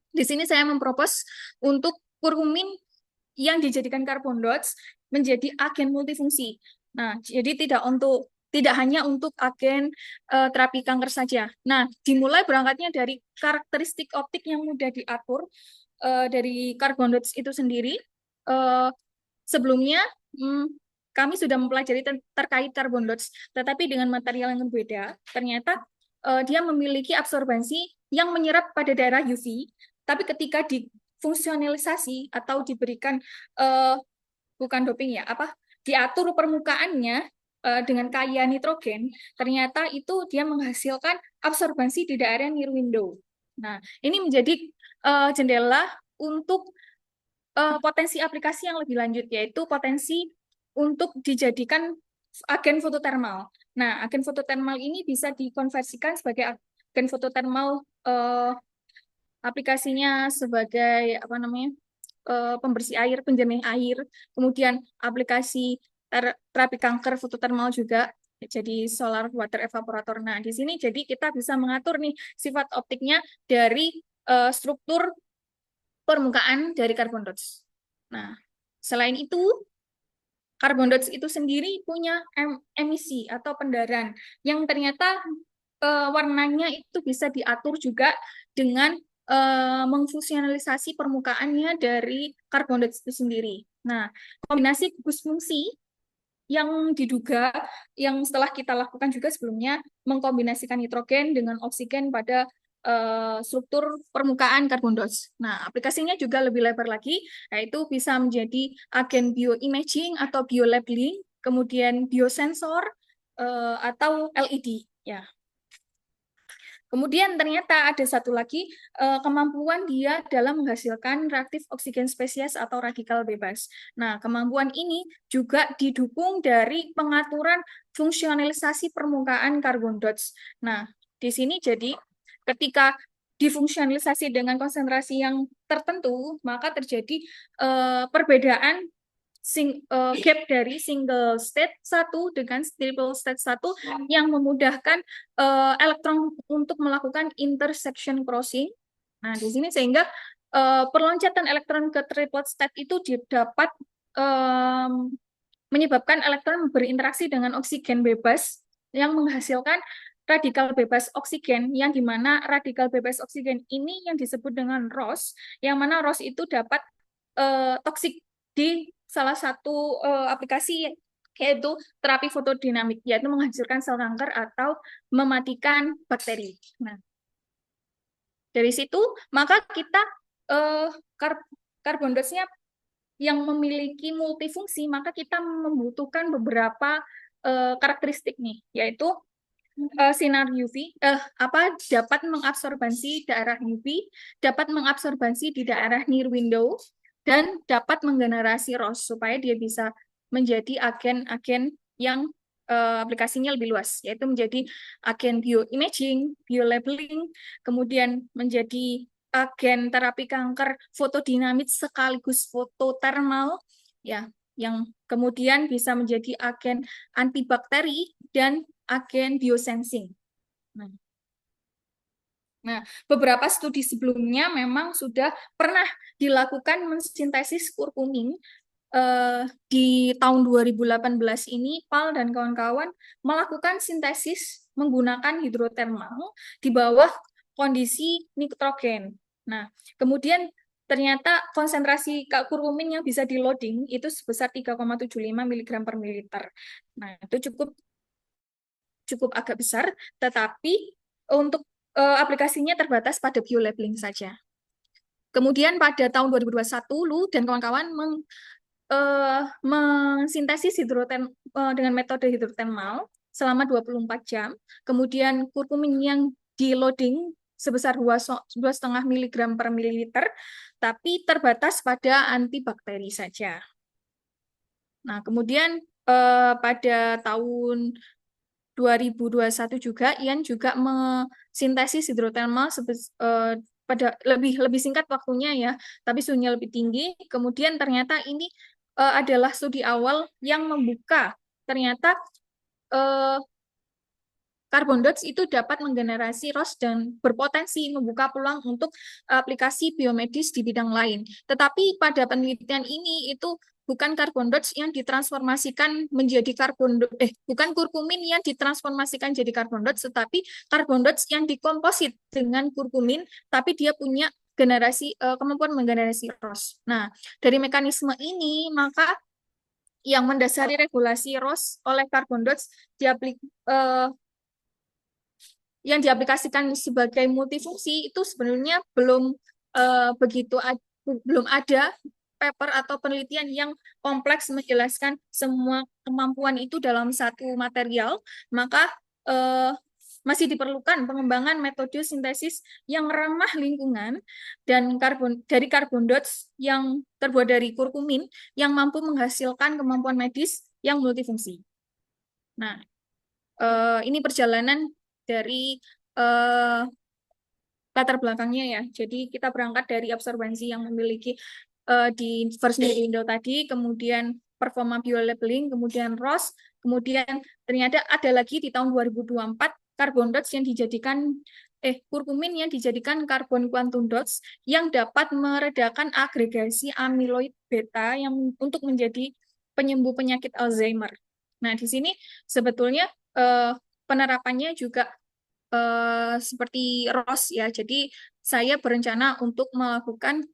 di sini saya mempropos untuk kurkumin yang dijadikan carbon dots menjadi agen multifungsi. Nah, jadi tidak hanya untuk agen terapi kanker saja. Nah, dimulai berangkatnya dari karakteristik optik yang mudah diatur dari carbon dots itu sendiri. Sebelumnya kami sudah mempelajari terkait carbon dots, tetapi dengan material yang berbeda. Ternyata dia memiliki absorbansi yang menyerap pada daerah UV, tapi ketika difungsionalisasi atau diberikan bukan doping ya, diatur permukaannya dengan kaya nitrogen, ternyata itu dia menghasilkan absorbansi di daerah near window. Nah, ini menjadi jendela untuk potensi aplikasi yang lebih lanjut, yaitu potensi untuk dijadikan agen fototermal. Nah, agen fototermal ini bisa dikonversikan sebagai agen fototermal, aplikasinya sebagai pembersih air, penjernih air, kemudian aplikasi terapi kanker fototermal juga, jadi solar water evaporator. Nah, di sini jadi kita bisa mengatur nih sifat optiknya dari struktur permukaan dari carbon dots. Nah, selain itu, carbon dots itu sendiri punya emisi atau pendaran yang ternyata warnanya itu bisa diatur juga dengan mengfusionalisasi permukaannya dari carbon dots itu sendiri. Nah, kombinasi gugus fungsi yang diduga, yang setelah kita lakukan juga sebelumnya, mengkombinasikan nitrogen dengan oksigen pada struktur permukaan carbon dots. Nah, aplikasinya juga lebih lebar lagi, yaitu bisa menjadi agen bioimaging atau biolabeling, kemudian biosensor atau LED. Ya. Kemudian ternyata ada satu lagi kemampuan dia dalam menghasilkan reaktif oksigen spesies atau radikal bebas. Nah, kemampuan ini juga didukung dari pengaturan fungsionalisasi permukaan karbon dots. Nah, di sini jadi ketika difungsionalisasi dengan konsentrasi yang tertentu, maka terjadi perbedaan gap dari single state 1 dengan triple state 1 yang memudahkan elektron untuk melakukan intersection crossing. Nah, di sini sehingga perloncatan elektron ke triple state itu dapat menyebabkan elektron berinteraksi dengan oksigen bebas yang menghasilkan radikal bebas oksigen, yang dimana radikal bebas oksigen ini yang disebut dengan ROS, yang mana ROS itu dapat toksik di salah satu aplikasi yaitu terapi fotodinamik, yaitu menghancurkan sel kanker atau mematikan bakteri. Nah, dari situ maka kita karbon dioksida yang memiliki multifungsi, maka kita membutuhkan beberapa karakteristik nih, yaitu sinar UV dapat mengabsorbansi daerah UV, dapat mengabsorbansi di daerah near window, dan dapat menggenerasi ROS supaya dia bisa menjadi agen-agen yang aplikasinya lebih luas, yaitu menjadi agen bioimaging, biolabeling, kemudian menjadi agen terapi kanker fotodinamik sekaligus fototermal, ya, yang kemudian bisa menjadi agen antibakteri dan agen biosensing. Nah, beberapa studi sebelumnya memang sudah pernah dilakukan mensintesis kurkumin. Di tahun 2018 ini, Pal dan kawan-kawan melakukan sintesis menggunakan hidrotermal di bawah kondisi nitrogen. Nah, kemudian ternyata konsentrasi kurkumin yang bisa di loading itu sebesar 3,75 mg per mililiter. Nah, itu cukup agak besar, tetapi untuk aplikasinya terbatas pada biolabeling saja. Kemudian pada tahun 2021, Lu dan kawan-kawan mensintesis dengan metode hidrotermal selama 24 jam. Kemudian kurkumin yang di loading sebesar 2,5 mg per mililiter, tapi terbatas pada antibakteri saja. Nah, kemudian pada tahun 2021 juga Ian juga mensintesis hidrotermal pada lebih singkat waktunya ya, tapi suhunya lebih tinggi. Kemudian ternyata ini adalah studi awal yang membuka ternyata karbon dots itu dapat menggenerasi ROS dan berpotensi membuka peluang untuk aplikasi biomedis di bidang lain. Tetapi pada penelitian ini itu bukan karbon dots yang ditransformasikan menjadi bukan kurkumin yang ditransformasikan jadi karbon dots, tetapi karbon dots yang dikomposit dengan kurkumin, tapi dia punya kemampuan menggenerasi ROS. Nah, dari mekanisme ini maka yang mendasari regulasi ROS oleh karbon dots yang diaplikasikan sebagai multifungsi itu sebenarnya belum ada paper atau penelitian yang kompleks menjelaskan semua kemampuan itu dalam satu material, maka masih diperlukan pengembangan metode sintesis yang ramah lingkungan dan dari karbon dots yang terbuat dari kurkumin yang mampu menghasilkan kemampuan medis yang multifungsi. Nah, ini perjalanan dari latar belakangnya ya. Jadi kita berangkat dari absorbansi yang memiliki di first near window tadi, kemudian performa biolabeling, kemudian ROS, kemudian ternyata ada lagi di tahun 2024 karbon dots yang dijadikan kurkumin yang dijadikan karbon quantum dots yang dapat meredakan agregasi amyloid beta yang untuk menjadi penyembuh penyakit Alzheimer. Nah, di sini sebetulnya penerapannya juga seperti ROS ya. Jadi saya berencana untuk melakukan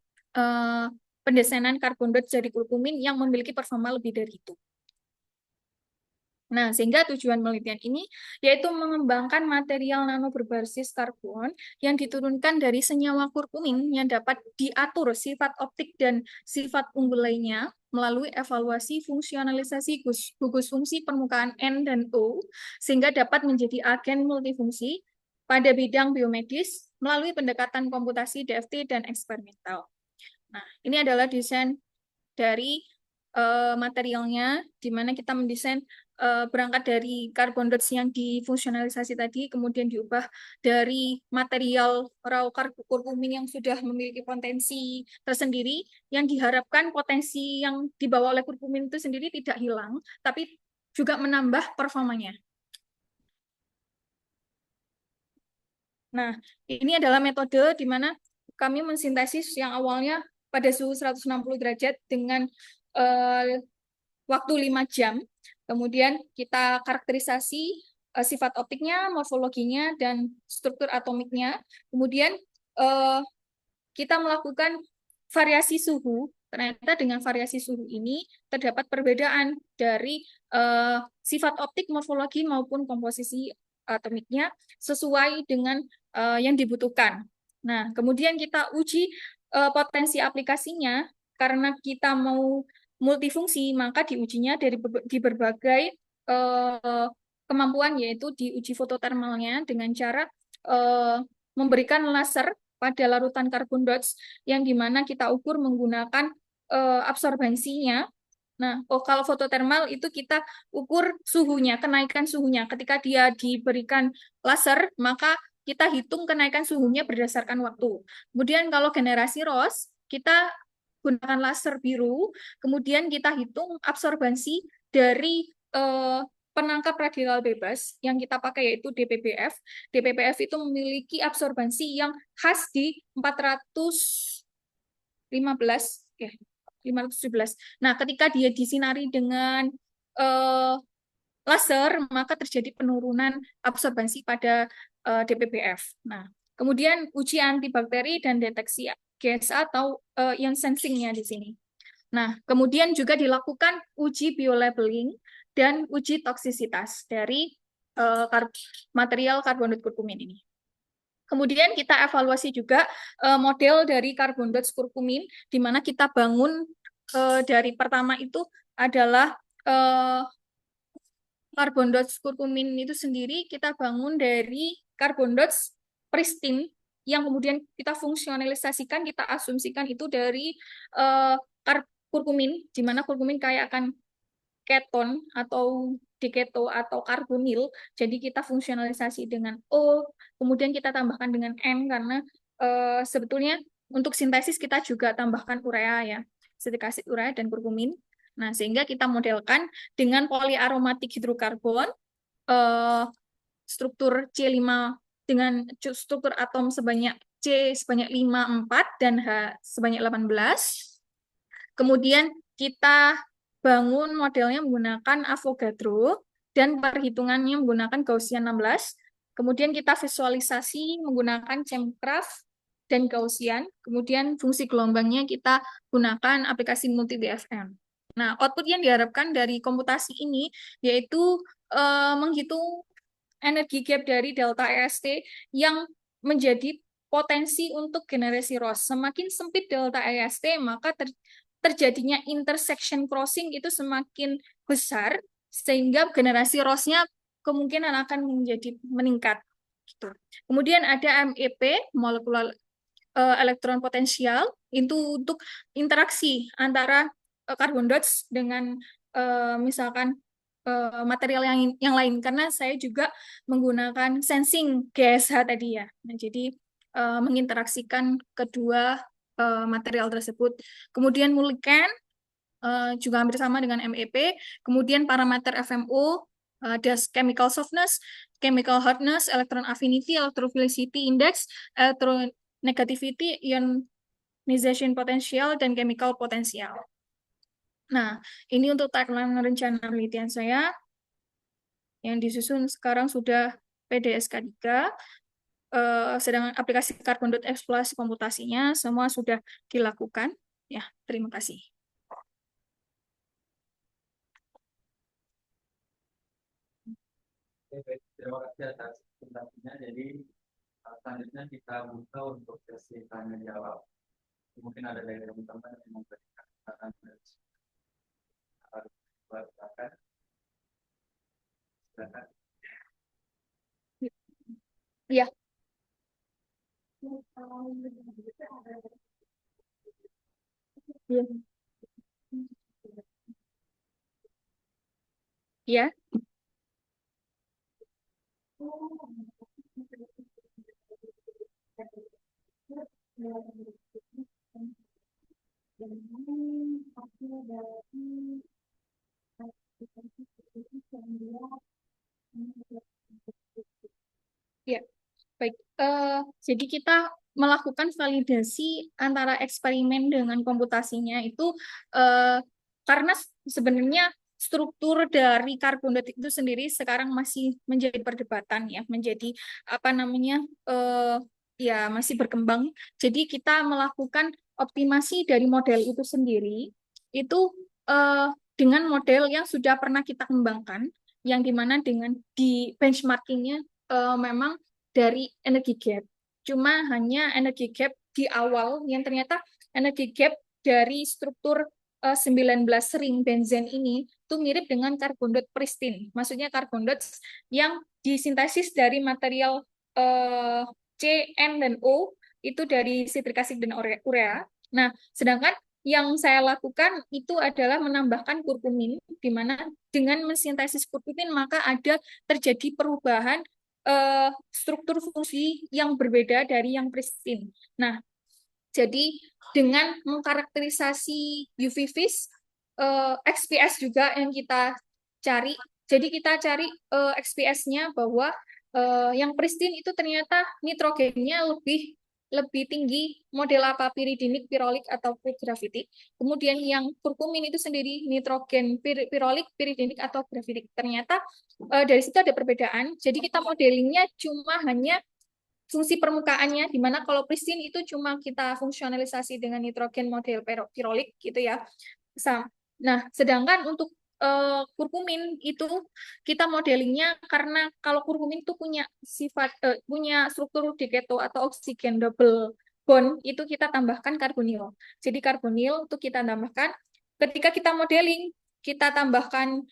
pendesainan karbon dots dari kurkumin yang memiliki performa lebih dari itu. Nah, sehingga tujuan penelitian ini yaitu mengembangkan material nano berbasis karbon yang diturunkan dari senyawa kurkumin yang dapat diatur sifat optik dan sifat unggul lainnya melalui evaluasi fungsionalisasi gugus fungsi permukaan N dan O, sehingga dapat menjadi agen multifungsi pada bidang biomedis melalui pendekatan komputasi, DFT, dan eksperimental. Nah, ini adalah desain dari materialnya, di mana kita mendesain berangkat dari carbon dots yang difungsionalisasi tadi, kemudian diubah dari material raw kurkumin yang sudah memiliki potensi tersendiri, yang diharapkan potensi yang dibawa oleh kurkumin itu sendiri tidak hilang, tapi juga menambah performanya. Nah, ini adalah metode di mana kami mensintesis yang awalnya pada suhu 160 derajat dengan waktu 5 jam. Kemudian kita karakterisasi sifat optiknya, morfologinya, dan struktur atomiknya. Kemudian kita melakukan variasi suhu. Ternyata dengan variasi suhu ini terdapat perbedaan dari sifat optik, morfologi, maupun komposisi atomiknya sesuai dengan yang dibutuhkan. Nah, kemudian kita uji potensi aplikasinya karena kita mau multifungsi, maka diujinya di berbagai kemampuan, yaitu diuji fototermalnya dengan cara memberikan laser pada larutan karbon dots yang dimana kita ukur menggunakan absorbensinya. Nah, kalau fototermal itu kita ukur suhunya, kenaikan suhunya. Ketika dia diberikan laser, maka kita hitung kenaikan suhunya berdasarkan waktu. Kemudian kalau generasi ROS, kita gunakan laser biru, kemudian kita hitung absorbensi dari penangkap radikal bebas yang kita pakai yaitu DPBF. DPBF itu memiliki absorbensi yang khas di 415, ya, 517. Nah, ketika dia disinari dengan laser, maka terjadi penurunan absorbensi pada DPBF. Nah, kemudian uji antibakteri dan deteksi GSA atau ion sensing-nya di sini. Nah, kemudian juga dilakukan uji biolabeling dan uji toksisitas dari material karbon dioksida kurkumin ini. Kemudian kita evaluasi juga model dari karbon dioksida kurkumin, di mana kita bangun dari pertama itu adalah karbon dioksida kurkumin itu sendiri kita bangun dari karbon dioksida pristine yang kemudian kita fungsionalisasikan, kita asumsikan itu dari kurkumin, di mana kurkumin kayak akan keton atau diketo atau karbonil. Jadi kita fungsionalisasi dengan O, kemudian kita tambahkan dengan N karena sebetulnya untuk sintesis kita juga tambahkan urea ya, asetik asid urea dan kurkumin. Nah, sehingga kita modelkan dengan poliaromatik hidrokarbon struktur C5 dengan struktur atom sebanyak C sebanyak 5, 4 dan H sebanyak 18. Kemudian kita bangun modelnya menggunakan Avogadro dan perhitungannya menggunakan Gaussian 16. Kemudian kita visualisasi menggunakan Chemcraft dan Gaussian. Kemudian fungsi gelombangnya kita gunakan aplikasi multi-DFM. Nah, output yang diharapkan dari komputasi ini yaitu menghitung energi gap dari delta EST yang menjadi potensi untuk generasi ROS. Semakin sempit delta EST, maka terjadinya intersection crossing itu semakin besar, sehingga generasi ROS-nya kemungkinan akan menjadi meningkat. Gitu. Kemudian ada MEP, molekular elektron potensial, itu untuk interaksi antara karbon dots dengan misalkan material yang lain, karena saya juga menggunakan sensing GSH tadi ya. Nah, jadi menginteraksikan kedua material tersebut. Kemudian Mulliken juga hampir sama dengan MEP. Kemudian parameter FMO, ada chemical softness, chemical hardness, electron affinity, electrophilicity index, electronegativity, ionization potential, dan chemical potential. Nah, ini untuk timeline rencana penelitian saya yang disusun sekarang sudah PDSK 3, sedangkan aplikasi karbon dioksida eksplorasi komputasinya semua sudah dilakukan. Ya, terima kasih. Terima kasih atas presentasinya. Jadi selanjutnya kita buka untuk sesi tanya jawab. Mungkin ada dari teman-teman yang memberikan pertanyaan. Silakan. Ya, Iya. Ya. Ya, baik. Jadi kita melakukan validasi antara eksperimen dengan komputasinya itu karena sebenarnya struktur dari karbon dioksida itu sendiri sekarang masih menjadi perdebatan ya, menjadi apa namanya ya masih berkembang. Jadi kita melakukan optimasi dari model itu sendiri itu eh, dengan model yang sudah pernah kita kembangkan, yang dimana dengan di benchmarkingnya memang dari energi gap. Cuma hanya energi gap di awal yang ternyata energi gap dari struktur 19 ring benzen ini itu mirip dengan karbon dioksida pristine. Maksudnya karbon dioksida yang disintesis dari material C, N, dan O itu dari citric acid dan urea. Nah, sedangkan yang saya lakukan itu adalah menambahkan kurkumin, di mana dengan mensintesis kurkumin maka ada terjadi perubahan struktur fungsi yang berbeda dari yang pristine. Nah, jadi dengan mengkarakterisasi UV vis, XPS juga yang kita cari. Jadi kita cari XPS-nya bahwa yang pristine itu ternyata nitrogennya lebih lebih tinggi model apa piridinik, pirolik atau grafitik. Kemudian yang kurkumin itu sendiri nitrogen pirolik, piridinik atau grafitik. Ternyata dari situ ada perbedaan. Jadi kita modelingnya cuma hanya fungsi permukaannya, di mana kalau pristine itu cuma kita fungsionalisasi dengan nitrogen model pirolik gitu ya. Nah, sedangkan untuk kurkumin itu kita modelingnya karena kalau kurkumin itu punya sifat punya struktur diketo atau oksigen double bond itu kita tambahkan karbonil. Jadi karbonil itu kita tambahkan ketika kita modeling kita tambahkan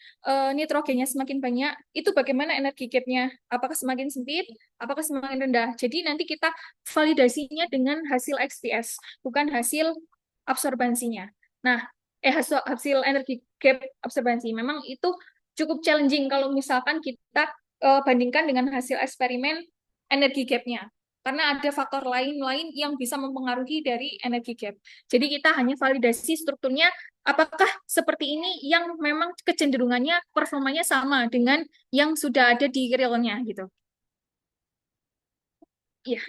nitrogennya semakin banyak, itu bagaimana energi gap-nya? Apakah semakin sempit? Apakah semakin rendah? Jadi nanti kita validasinya dengan hasil XPS, bukan hasil absorbansinya. Nah, hasil energi gap absorbansi. Memang itu cukup challenging kalau misalkan kita bandingkan dengan hasil eksperimen energi gap-nya. Karena ada faktor lain-lain yang bisa mempengaruhi dari energi gap. Jadi kita hanya validasi strukturnya, apakah seperti ini yang memang kecenderungannya performanya sama dengan yang sudah ada di realnya gitu. Iya.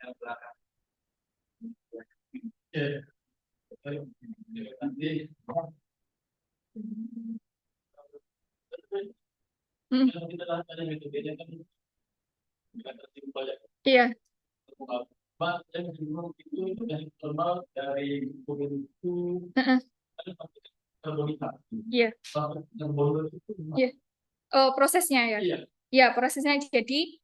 Yang belakang. Hmm. Iya. Iya. Iya. Prosesnya ya. Ya, prosesnya jadi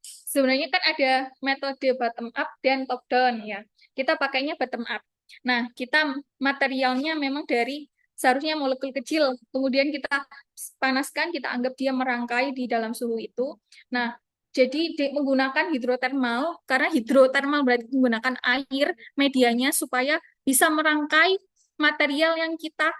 sebenarnya kan ada metode bottom up dan top down ya. Kita pakainya bottom up. Nah, kita materialnya memang dari seharusnya molekul kecil, kemudian kita panaskan, kita anggap dia merangkai di dalam suhu itu. Nah, jadi menggunakan hidrotermal, karena hidrotermal berarti menggunakan air medianya supaya bisa merangkai material yang kita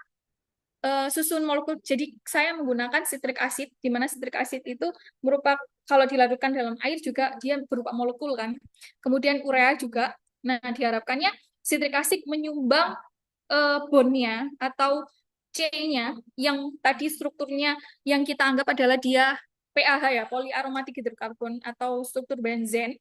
susun molekul. Jadi saya menggunakan citric acid, di mana citric acid itu berupa kalau dilarutkan dalam air juga dia berupa molekul kan. Kemudian urea juga. Nah, diharapkannya citric acid menyumbang bondnya atau C-nya yang tadi strukturnya yang kita anggap adalah dia PAH ya, polyaromatik hidrokarbon atau struktur benzen.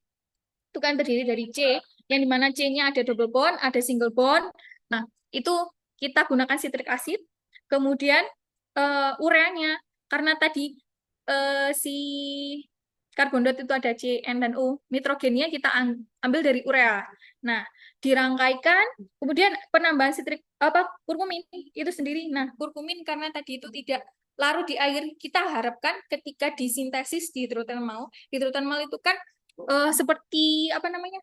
Itu kan terdiri dari C, yang dimana C-nya ada double bond, ada single bond. Nah, itu kita gunakan citric acid. Kemudian ureanya, karena tadi si karbon dioksida itu ada C, N, dan O. Nitrogennya kita ambil dari urea. Nah, dirangkaikan, kemudian penambahan kurkumin itu sendiri. Nah, kurkumin karena tadi itu tidak larut di air, kita harapkan ketika disintesis di hidrotermal itu kan seperti apa namanya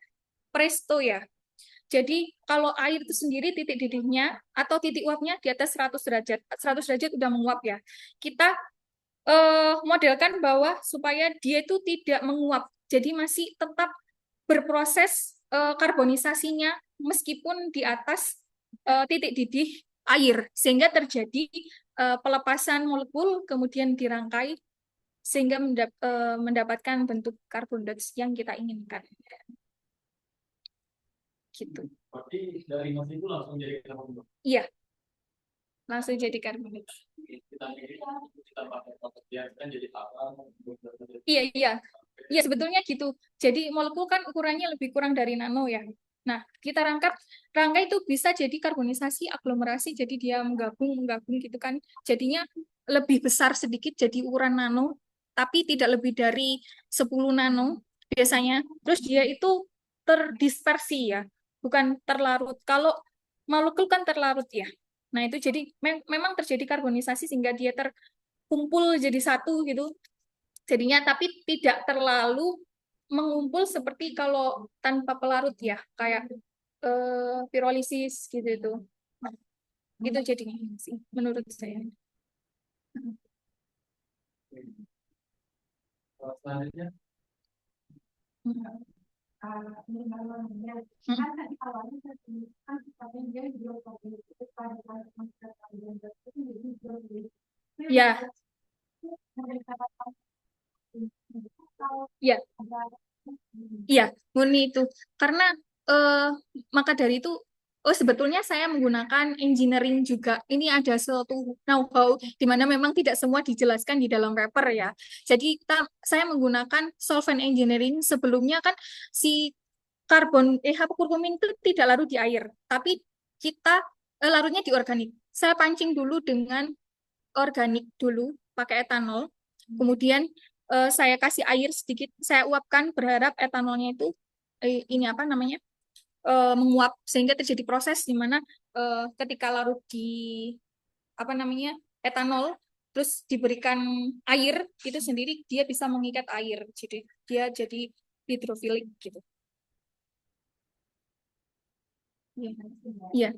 presto ya. Jadi kalau air itu sendiri titik didihnya atau titik uapnya di atas 100 derajat, 100 derajat udah menguap ya. Kita modelkan bahwa supaya dia itu tidak menguap, jadi masih tetap berproses karbonisasinya meskipun di atas titik didih air, sehingga terjadi pelepasan molekul kemudian dirangkai sehingga mendapatkan bentuk carbon dots yang kita inginkan. Gitu. Berarti dari mas itu langsung jadi carbon dots. Iya, langsung jadi carbon dots. Kita pilih, kita pakai properti kan jadi apa? Iya, sebetulnya gitu. Jadi molekul kan ukurannya lebih kurang dari nano ya. Nah, kita rangkai itu bisa jadi karbonisasi, aglomerasi, jadi dia menggabung gitu kan. Jadinya lebih besar sedikit, jadi ukuran nano, tapi tidak lebih dari 10 nano biasanya. Terus dia itu terdispersi ya, bukan terlarut. Kalau molekul kan terlarut ya. Nah, itu jadi memang terjadi karbonisasi sehingga dia terkumpul jadi satu gitu. Jadinya tapi tidak terlalu mengumpul seperti kalau tanpa pelarut ya, kayak pirolisis gitu itu. Nah, gitu jadinya sih menurut saya. Selanjutnya Ya, ya, iya, murni itu. Karena maka dari itu, sebetulnya saya menggunakan engineering juga. Ini ada suatu know-how di mana memang tidak semua dijelaskan di dalam paper ya. Jadi saya menggunakan solvent engineering. Sebelumnya kan si kurkumin itu tidak larut di air, tapi kita larutnya di organik. Saya pancing dulu dengan organik dulu, pakai etanol. Kemudian saya kasih air sedikit, saya uapkan berharap etanolnya itu ini apa namanya menguap sehingga terjadi proses di mana ketika larut di apa namanya etanol terus diberikan air itu sendiri dia bisa mengikat air, jadi dia jadi hidrofilik gitu. Iya. Iya.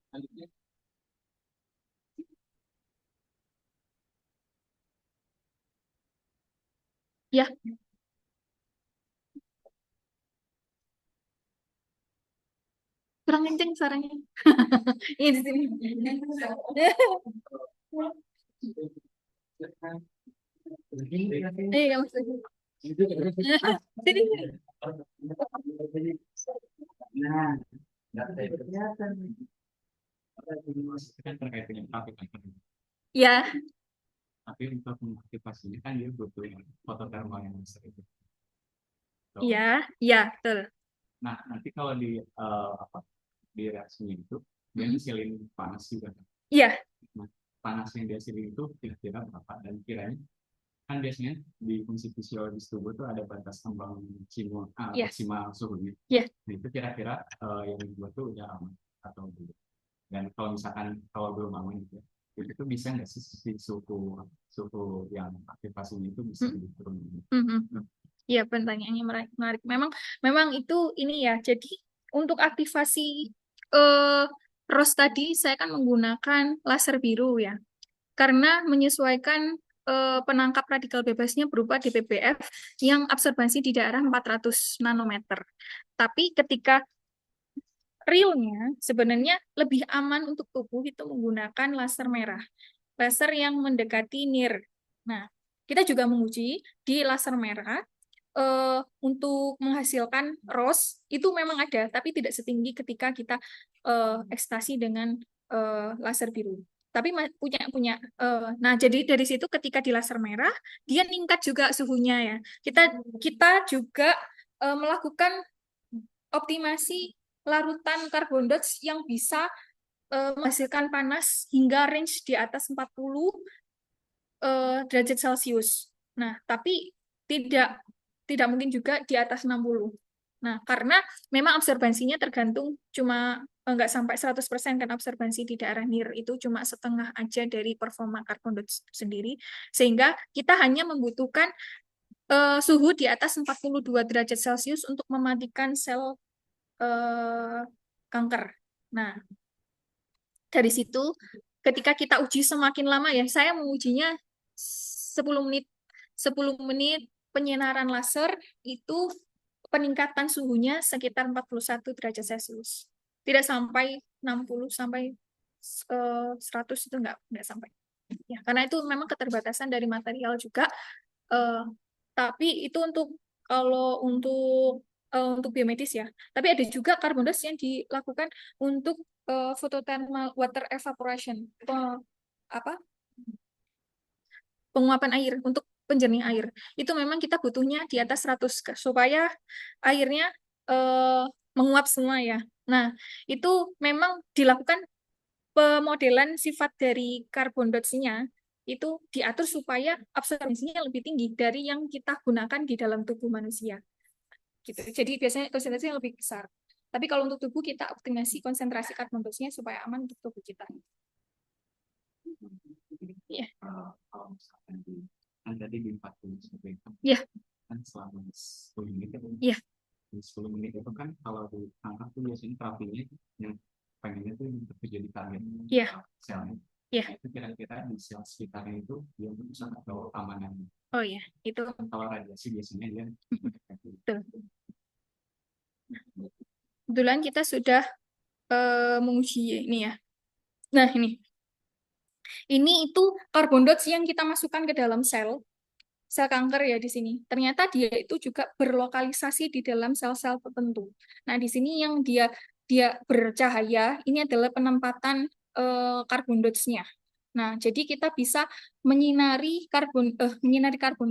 selanjutnya Ya. Kurang kenceng suaranya. Ini di sini. Iya, maksudnya. Sini. Nah, nggak ada kelihatan. Kan terkait dengan aktivitas. Ya, Tapi untuk mengaktifasinya kan dia butuh fototermal yang besar itu. iya, iya, betul. Nah, nanti kalau di di reaksinya itu dia ngasilin panas juga. Iya, Nah, panas yang dia hasilin itu kira-kira berapa dan kiranya kan biasanya di fungsi fisiologis tubuh tuh ada batas ambang Iya. maksimal suhunya. Iya. Nah, itu kira-kira yang dibuat tuh udah aman atau belum. Dan kalau misalkan kalau belum aman gitu ya, itu bisa nggak sih si suhu yang aktivasinya itu bisa diturunin? Iya, pertanyaannya menarik. Memang itu ini ya. Jadi untuk aktivasi ROS tadi saya kan menggunakan laser biru ya. Karena menyesuaikan penangkap radikal bebasnya berupa DPBF yang absorbansi di daerah 400 nanometer. Tapi ketika realnya sebenarnya lebih aman untuk tubuh itu menggunakan laser merah. Laser yang mendekati NIR. Nah, kita juga menguji di laser merah untuk menghasilkan ROS itu memang ada, tapi tidak setinggi ketika kita ekstasi dengan laser biru. Tapi nah jadi dari situ ketika di laser merah dia meningkat juga suhunya ya. Kita juga melakukan optimasi larutan carbon dots yang bisa menghasilkan panas hingga range di atas 40 derajat Celcius. Nah, tapi tidak mungkin juga di atas 60. Nah, karena memang absorbansinya tergantung cuma enggak sampai 100% kan absorbansi di daerah NIR itu cuma setengah aja dari performa carbon dots sendiri. Sehingga kita hanya membutuhkan suhu di atas 42 derajat Celcius untuk mematikan sel kanker. Nah, dari situ ketika kita uji semakin lama ya, saya mengujinya 10 menit. 10 menit penyinaran laser itu peningkatan suhunya sekitar 41 derajat Celcius. Tidak sampai 60 sampai 100 itu enggak sampai. Ya, karena itu memang keterbatasan dari material juga. Tapi itu kalau untuk biomedis ya. Tapi ada juga carbon dust yang dilakukan untuk photothermal water evaporation. Apa? Penguapan air untuk penjernih air. Itu memang kita butuhnya di atas 100 supaya airnya menguap semua ya. Nah, itu memang dilakukan pemodelan sifat dari carbon dots-nya itu diatur supaya absorbensinya lebih tinggi dari yang kita gunakan di dalam tubuh manusia. Gitu. Jadi biasanya konsentrasinya lebih besar. Tapi kalau untuk tubuh kita optimasi konsentrasi carbon dots-nya supaya aman untuk tubuh kita. Iya. Kalau misalkan kan tadi di 40 sampai Iya. kan selama 10 menit itu. Iya. Di 10 menit itu kan kalau diangkat tuh biasanya terapinya yang pengennya tuh terjadi target selnya. Iya. Itu kira-kira di sel sekitarnya itu dia bisa atau amanan. Oh iya, itu. Kalau radiasi biasanya dia. Betul. Kebetulan kita sudah menguji ini ya. Nah, ini itu carbon dots yang kita masukkan ke dalam sel kanker ya di sini. Ternyata dia itu juga berlokalisasi di dalam sel-sel tertentu. Nah, di sini yang dia bercahaya, ini adalah penempatan carbon dots-nya. Nah, jadi kita bisa menyinari carbon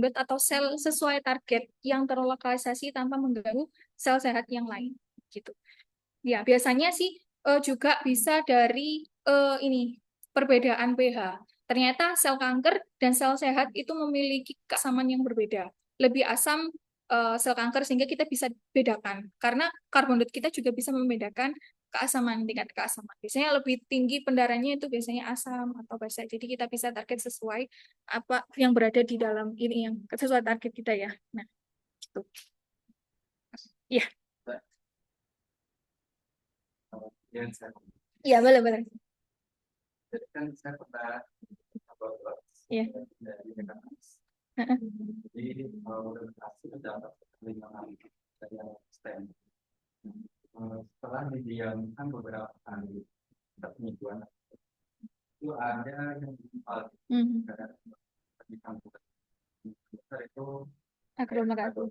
dot atau sel sesuai target yang terlokalisasi tanpa mengganggu sel sehat yang lain. Gitu. Ya, biasanya sih juga bisa dari ini perbedaan pH. Ternyata sel kanker dan sel sehat itu memiliki keasaman yang berbeda. Lebih asam sel kanker sehingga kita bisa bedakan. Karena carbon dot kita juga bisa membedakan tingkat keasaman. Biasanya lebih tinggi pendarahnya itu biasanya asam atau basa. Jadi kita bisa target sesuai apa yang berada di dalam ini yang sesuai target kita ya. Nah, gitu. Iya. Iya, boleh. Jadi kan saya pernah buat Iya. dari Mekanis. Jadi organisasi mendapat 5 kali dari stand. Setelah didiamkan beberapa kali mingguan, itu ada yang di kampus itu aglomerasi.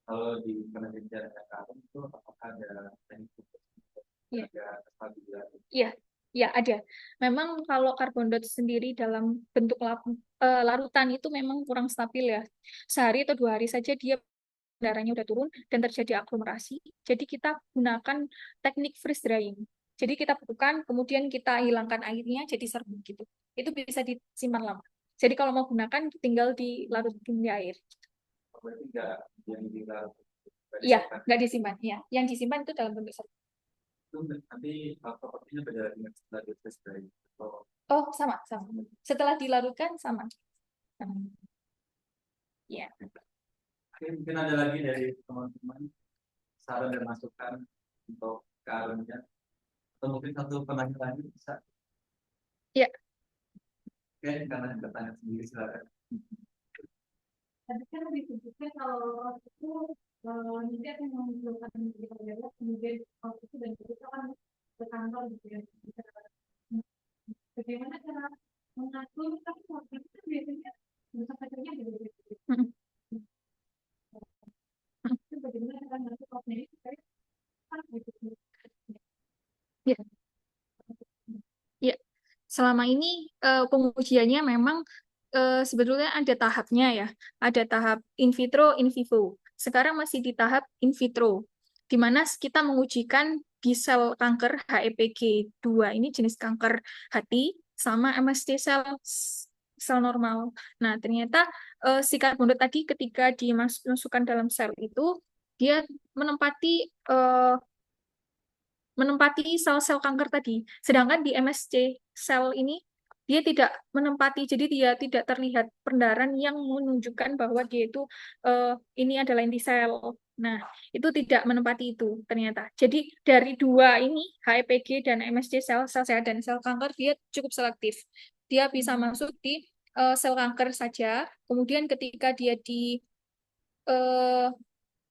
Kalau di penelitian itu apakah ada teknik Ya, ada. Memang kalau carbon dioksida sendiri dalam bentuk larutan itu memang kurang stabil ya. Sehari atau 2 hari saja dia darahnya udah turun dan terjadi aglomerasi. Jadi kita gunakan teknik freeze drying. Jadi kita bukan, kemudian kita hilangkan airnya jadi serbuk gitu. Itu bisa disimpan lama. Jadi kalau mau gunakan tinggal dilarutkan di air. Berarti enggak yang dilarut. Iya, nggak disimpan. Ya, yang disimpan itu dalam bentuk serbuk. Nanti propertinya beda dengan setelah di freeze drying. Oh, sama. Setelah dilarutkan sama. Ya. Mungkin ada lagi dari teman-teman saran dan masukan untuk keahliannya. Atau mungkin satu penanya lagi bisa. Ya. Oke, karena bertanya sendiri silakan. Tapi kan disebutkan kalau itu nanti akan menunjukkan kita adalah kemudian itu dan kita kan ke kantor gitu ya. Bagaimana cara mengatur? Tapi kalau itu kan biasanya bisa kerjanya berbeda. Bagaimana cara mengatur opini supaya Ya, selama ini pengujiannya memang sebetulnya ada tahapnya ya. Ada tahap in vitro, in vivo. Sekarang masih di tahap in vitro, di mana kita mengujikan di sel kanker HEPG2 ini jenis kanker hati sama MSC sel normal. Nah, ternyata si karbon tadi ketika dimasukkan dalam sel itu dia menempati sel-sel kanker tadi. Sedangkan di MSC sel ini dia tidak menempati, jadi dia tidak terlihat pendarahan yang menunjukkan bahwa dia itu ini adalah inti sel. Nah, itu tidak menempati itu ternyata. Jadi dari dua ini, HEPG dan MSC sel sehat dan sel kanker, dia cukup selektif. Dia bisa masuk di sel kanker saja, kemudian ketika dia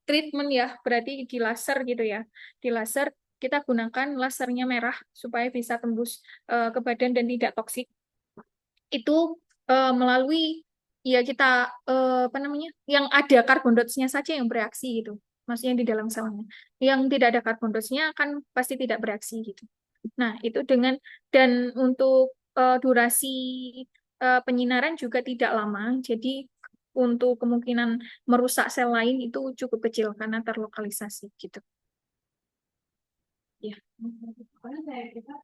treatment ya, berarti di laser gitu ya. Di laser kita gunakan lasernya merah supaya bisa tembus ke badan dan tidak toksik. Itu melalui ya kita apa namanya? Yang ada carbon dots-nya saja yang bereaksi gitu. Maksudnya di dalam selnya. Yang tidak ada carbon dots-nya kan pasti tidak bereaksi gitu. Nah, itu dengan dan untuk durasi penyinaran juga tidak lama. Jadi untuk kemungkinan merusak sel lain itu cukup kecil karena terlokalisasi gitu. Ya. Pokoknya saya kita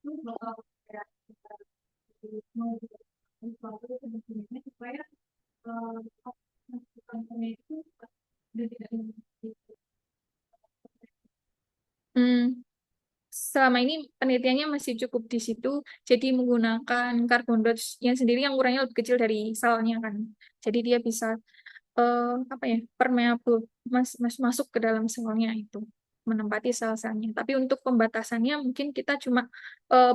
itu bakal kayak mau sesuatu itu sebenarnya supaya kontennya itu udah tidak Hmm, selama ini penelitiannya masih cukup di situ, jadi menggunakan karbon dots yang sendiri yang ukurannya lebih kecil dari selnya kan. Jadi dia bisa apa ya permeable masuk ke dalam selnya itu, menempati sel-selnya. Tapi untuk pembatasannya mungkin kita cuma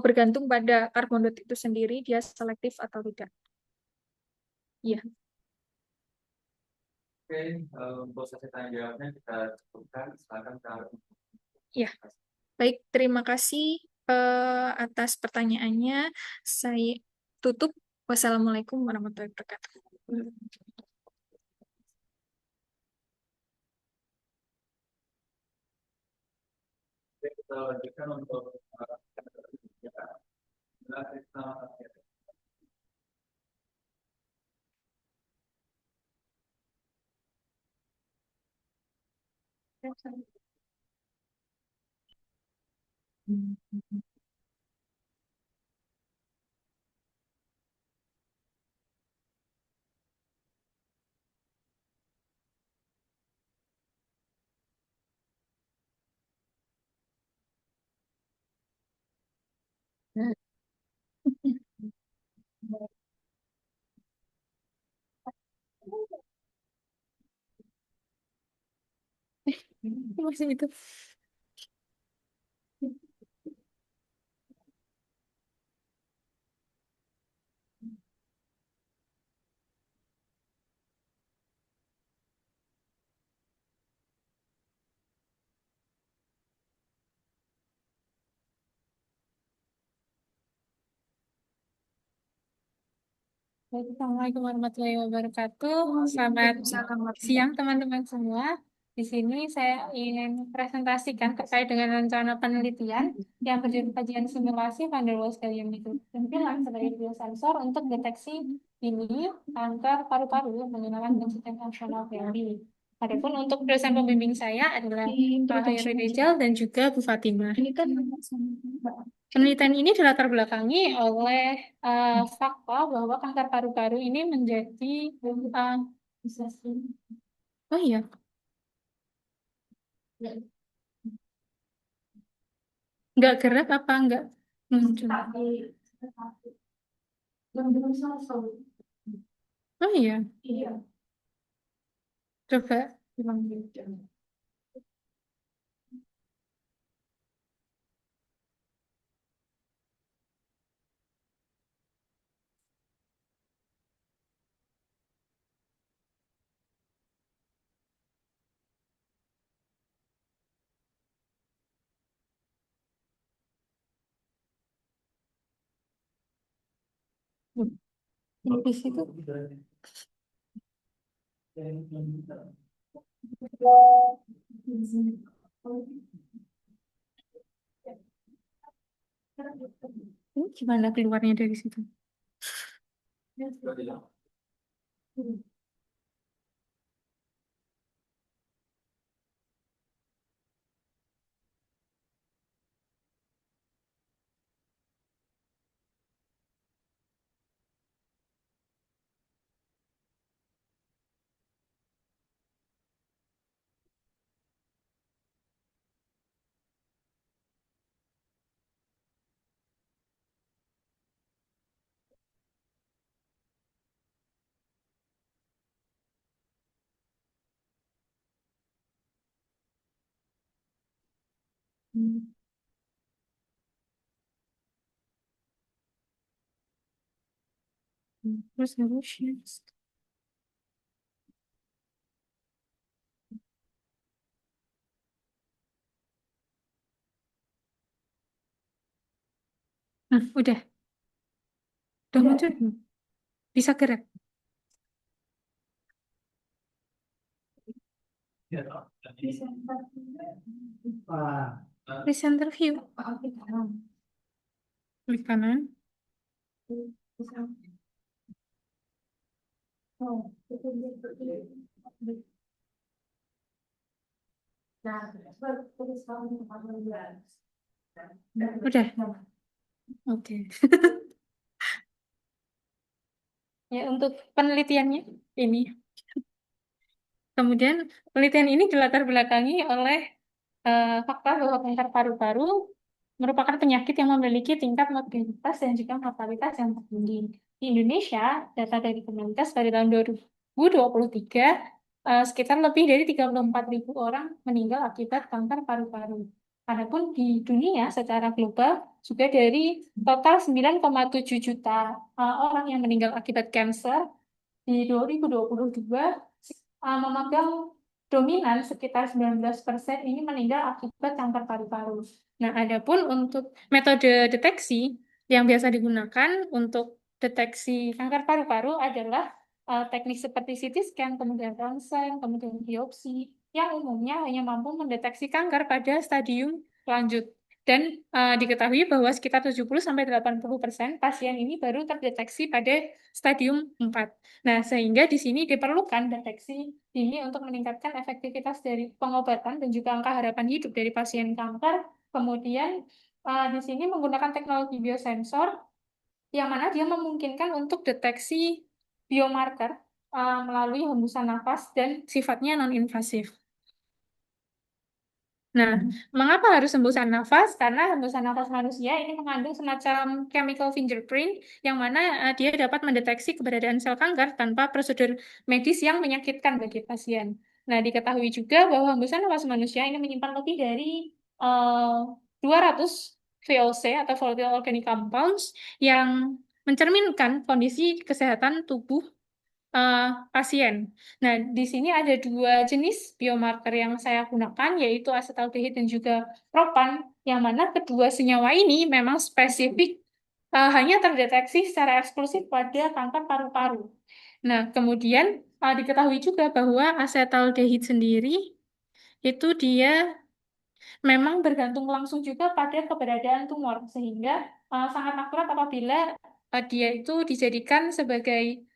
bergantung pada karbon dot itu sendiri, dia selektif atau tidak. Iya. Oke, untuk sesi tanya jawabnya kita cukupkan. Silakan kalau Ya, baik. Terima kasih atas pertanyaannya. Saya tutup. Wassalamualaikum warahmatullahi wabarakatuh. kita lanjutkan untuk Masih itu. Baik, Assalamualaikum warahmatullahi wabarakatuh. Selamat siang teman-teman semua. Di sini saya ingin presentasikan terkait dengan rencana penelitian yang berjudul kajian simulasi van der Waals gallium nitrogen sebagai biosensor untuk deteksi dini kanker paru-paru menggunakan sistem functional theory. Adapun untuk dosen pembimbing saya adalah Pak Hairul Rijal dan juga Bu Fatimah. Ini kan penelitian ini dilatar belakangi oleh fakta bahwa kanker paru-paru ini menjadi oh iya, nggak gerak apa nggak muncul? Oh iya, coba bilang gitu. Di situ. Ini gimana keluarnya dari situ? Hmm. Terus harusnya Udah muncul. Bisa gerak. Presenter view. Klik kanan. Udah. Oke. Ya, untuk penelitiannya ini. Kemudian penelitian ini dilatar belakangi oleh fakta bahwa kanker paru-paru merupakan penyakit yang memiliki tingkat morbiditas dan juga mortalitas yang tinggi. Di Indonesia, data dari Kemenkes pada tahun 2023, sekitar lebih dari 34.000 orang meninggal akibat kanker paru-paru. Adapun di dunia secara global juga dari total 9,7 juta orang yang meninggal akibat kanker di 2022 memegang dominan sekitar 19% ini meninggal akibat kanker paru-paru. Nah, adapun untuk metode deteksi yang biasa digunakan untuk deteksi kanker paru-paru adalah teknik seperti CT scan, kemudian ronsen, kemudian biopsi, yang umumnya hanya mampu mendeteksi kanker pada stadium lanjut. Dan diketahui bahwa sekitar 70-80% pasien ini baru terdeteksi pada stadium 4. Nah, sehingga di sini diperlukan deteksi dini untuk meningkatkan efektivitas dari pengobatan dan juga angka harapan hidup dari pasien kanker. Kemudian di sini menggunakan teknologi biosensor yang mana dia memungkinkan untuk deteksi biomarker melalui hembusan nafas dan sifatnya non-invasif. Nah, mengapa harus hembusan nafas? Karena hembusan nafas manusia ini mengandung semacam chemical fingerprint yang mana dia dapat mendeteksi keberadaan sel kanker tanpa prosedur medis yang menyakitkan bagi pasien. Nah, diketahui juga bahwa hembusan nafas manusia ini menyimpan lebih dari 200 VOC atau volatile organic compounds yang mencerminkan kondisi kesehatan tubuh pasien. Nah, di sini ada dua jenis biomarker yang saya gunakan, yaitu asetaldehid dan juga propan, yang mana kedua senyawa ini memang spesifik hanya terdeteksi secara eksklusif pada kanker paru-paru. Nah, kemudian diketahui juga bahwa asetaldehid sendiri itu dia memang bergantung langsung juga pada keberadaan tumor, sehingga sangat akurat apabila dia itu dijadikan sebagai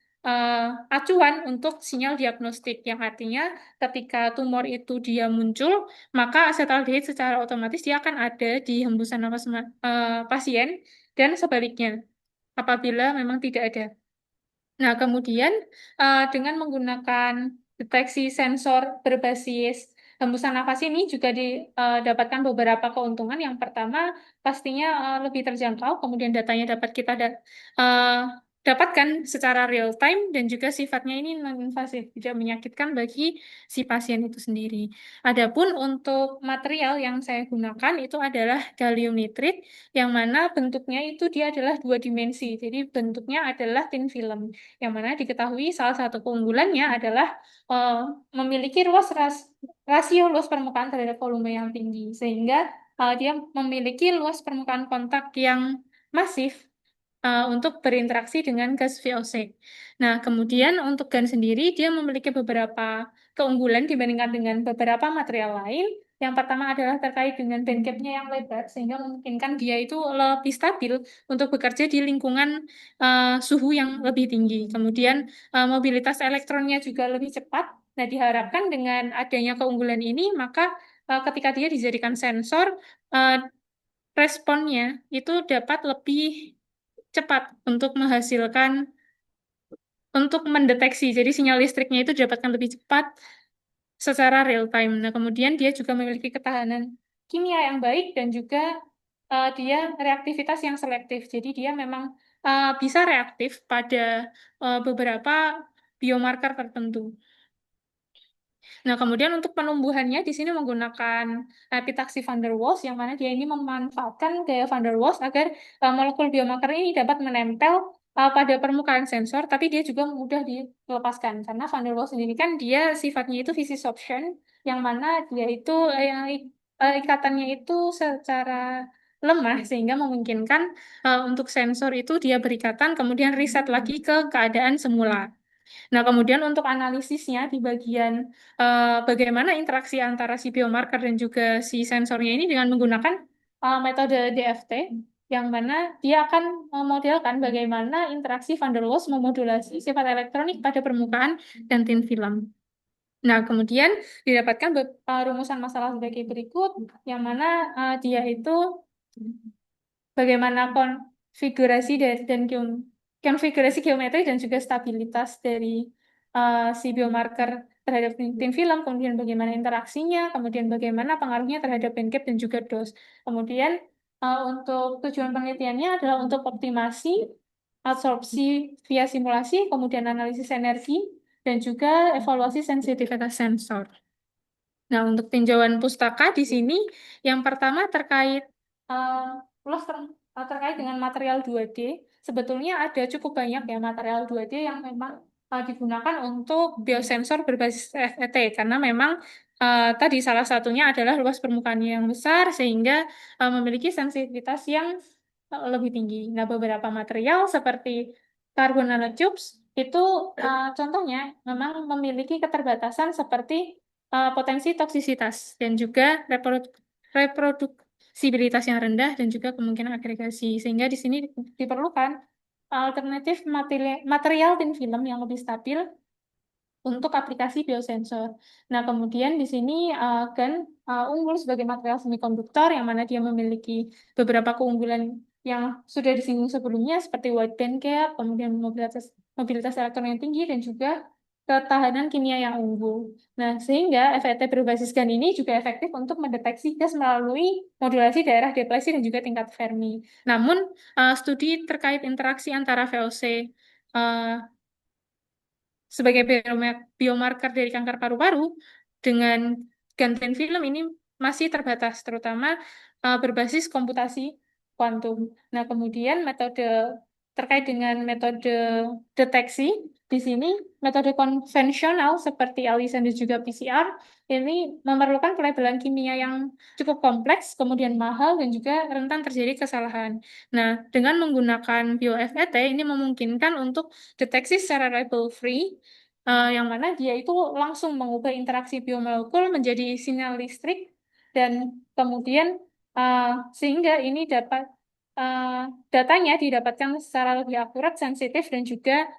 acuan untuk sinyal diagnostik, yang artinya ketika tumor itu dia muncul, maka asetaldehid secara otomatis dia akan ada di hembusan nafas pasien, dan sebaliknya apabila memang tidak ada. Nah, kemudian dengan menggunakan deteksi sensor berbasis hembusan nafas ini juga didapatkan beberapa keuntungan. Yang pertama, pastinya lebih terjangkau, kemudian datanya dapat kita eh, dapatkan secara real time dan juga sifatnya ini non-invasif, tidak menyakitkan bagi si pasien itu sendiri. Adapun untuk material yang saya gunakan itu adalah gallium nitride, yang mana bentuknya itu dia adalah dua dimensi. Jadi bentuknya adalah thin film, yang mana diketahui salah satu keunggulannya adalah eh, memiliki rasio luas permukaan terhadap volume yang tinggi, sehingga dia memiliki luas permukaan kontak yang masif untuk berinteraksi dengan gas VOC. Nah, kemudian untuk GAN sendiri, dia memiliki beberapa keunggulan dibandingkan dengan beberapa material lain. Yang pertama adalah terkait dengan band gap-nya yang lebar, sehingga memungkinkan dia itu lebih stabil untuk bekerja di lingkungan suhu yang lebih tinggi. Kemudian mobilitas elektronnya juga lebih cepat. Nah, diharapkan dengan adanya keunggulan ini, maka ketika dia dijadikan sensor, eh, responnya itu dapat lebih cepat untuk menghasilkan, untuk mendeteksi. Jadi sinyal listriknya itu didapatkan lebih cepat secara real time. Nah, kemudian dia juga memiliki ketahanan kimia yang baik dan juga dia reaktivitas yang selektif. Jadi dia memang bisa reaktif pada beberapa biomarker tertentu. Nah, kemudian untuk penumbuhannya di sini menggunakan epitaksi van der Waals, yang mana dia ini memanfaatkan gaya van der Waals agar molekul biomarker ini dapat menempel pada permukaan sensor, tapi dia juga mudah dilepaskan. Karena van der Waals sendiri kan dia sifatnya itu Fischer-Tropsch, yang mana dia itu ikatannya itu secara lemah sehingga memungkinkan untuk sensor itu dia berikatan kemudian reset lagi ke keadaan semula. Nah, kemudian untuk analisisnya di bagian bagaimana interaksi antara si biomarker dan juga si sensornya ini dengan menggunakan metode DFT, yang mana dia akan memodelkan bagaimana interaksi van der Waals memodulasi sifat elektronik pada permukaan dan thin film. Nah, kemudian didapatkan rumusan masalah sebagai berikut, yang mana dia itu bagaimana konfigurasi geometri dan juga stabilitas dari si biomarker terhadap thin film, kemudian bagaimana interaksinya, kemudian bagaimana pengaruhnya terhadap bandgap dan juga dose. Kemudian untuk tujuan penelitiannya adalah untuk optimasi absorpsi via simulasi, kemudian analisis energi, dan juga evaluasi sensitivitas sensor. Nah, untuk tinjauan pustaka di sini, yang pertama terkait terkait dengan material 2D, sebetulnya ada cukup banyak ya material 2D yang memang digunakan untuk biosensor berbasis FET, karena memang tadi salah satunya adalah luas permukaannya yang besar sehingga memiliki sensitivitas yang lebih tinggi. Nah, beberapa material seperti carbon nanotubes itu contohnya memang memiliki keterbatasan seperti potensi toksisitas dan juga reproduksibilitas yang rendah dan juga kemungkinan agregasi. Sehingga di sini diperlukan alternatif material thin film yang lebih stabil untuk aplikasi biosensor. Nah, kemudian di sini unggul sebagai material semikonduktor yang mana dia memiliki beberapa keunggulan yang sudah disinggung sebelumnya seperti wide bandgap, kemudian mobilitas elektron yang tinggi dan juga ketahanan kimia yang unggul. Nah, sehingga FET berbasis GaN ini juga efektif untuk mendeteksi gas melalui modulasi daerah depresi dan juga tingkat Fermi. Namun, studi terkait interaksi antara VOC sebagai biomarker dari kanker paru-paru dengan gantian film ini masih terbatas, terutama berbasis komputasi kuantum. Nah, kemudian metode terkait dengan metode deteksi, di sini metode konvensional seperti ELISA dan juga PCR ini memerlukan pelabelan kimia yang cukup kompleks, kemudian mahal, dan juga rentan terjadi kesalahan. Nah, dengan menggunakan BioFET ini memungkinkan untuk deteksi secara label-free, yang mana dia itu langsung mengubah interaksi biomolekul menjadi sinyal listrik, dan kemudian sehingga ini dapat datanya didapatkan secara lebih akurat, sensitif, dan juga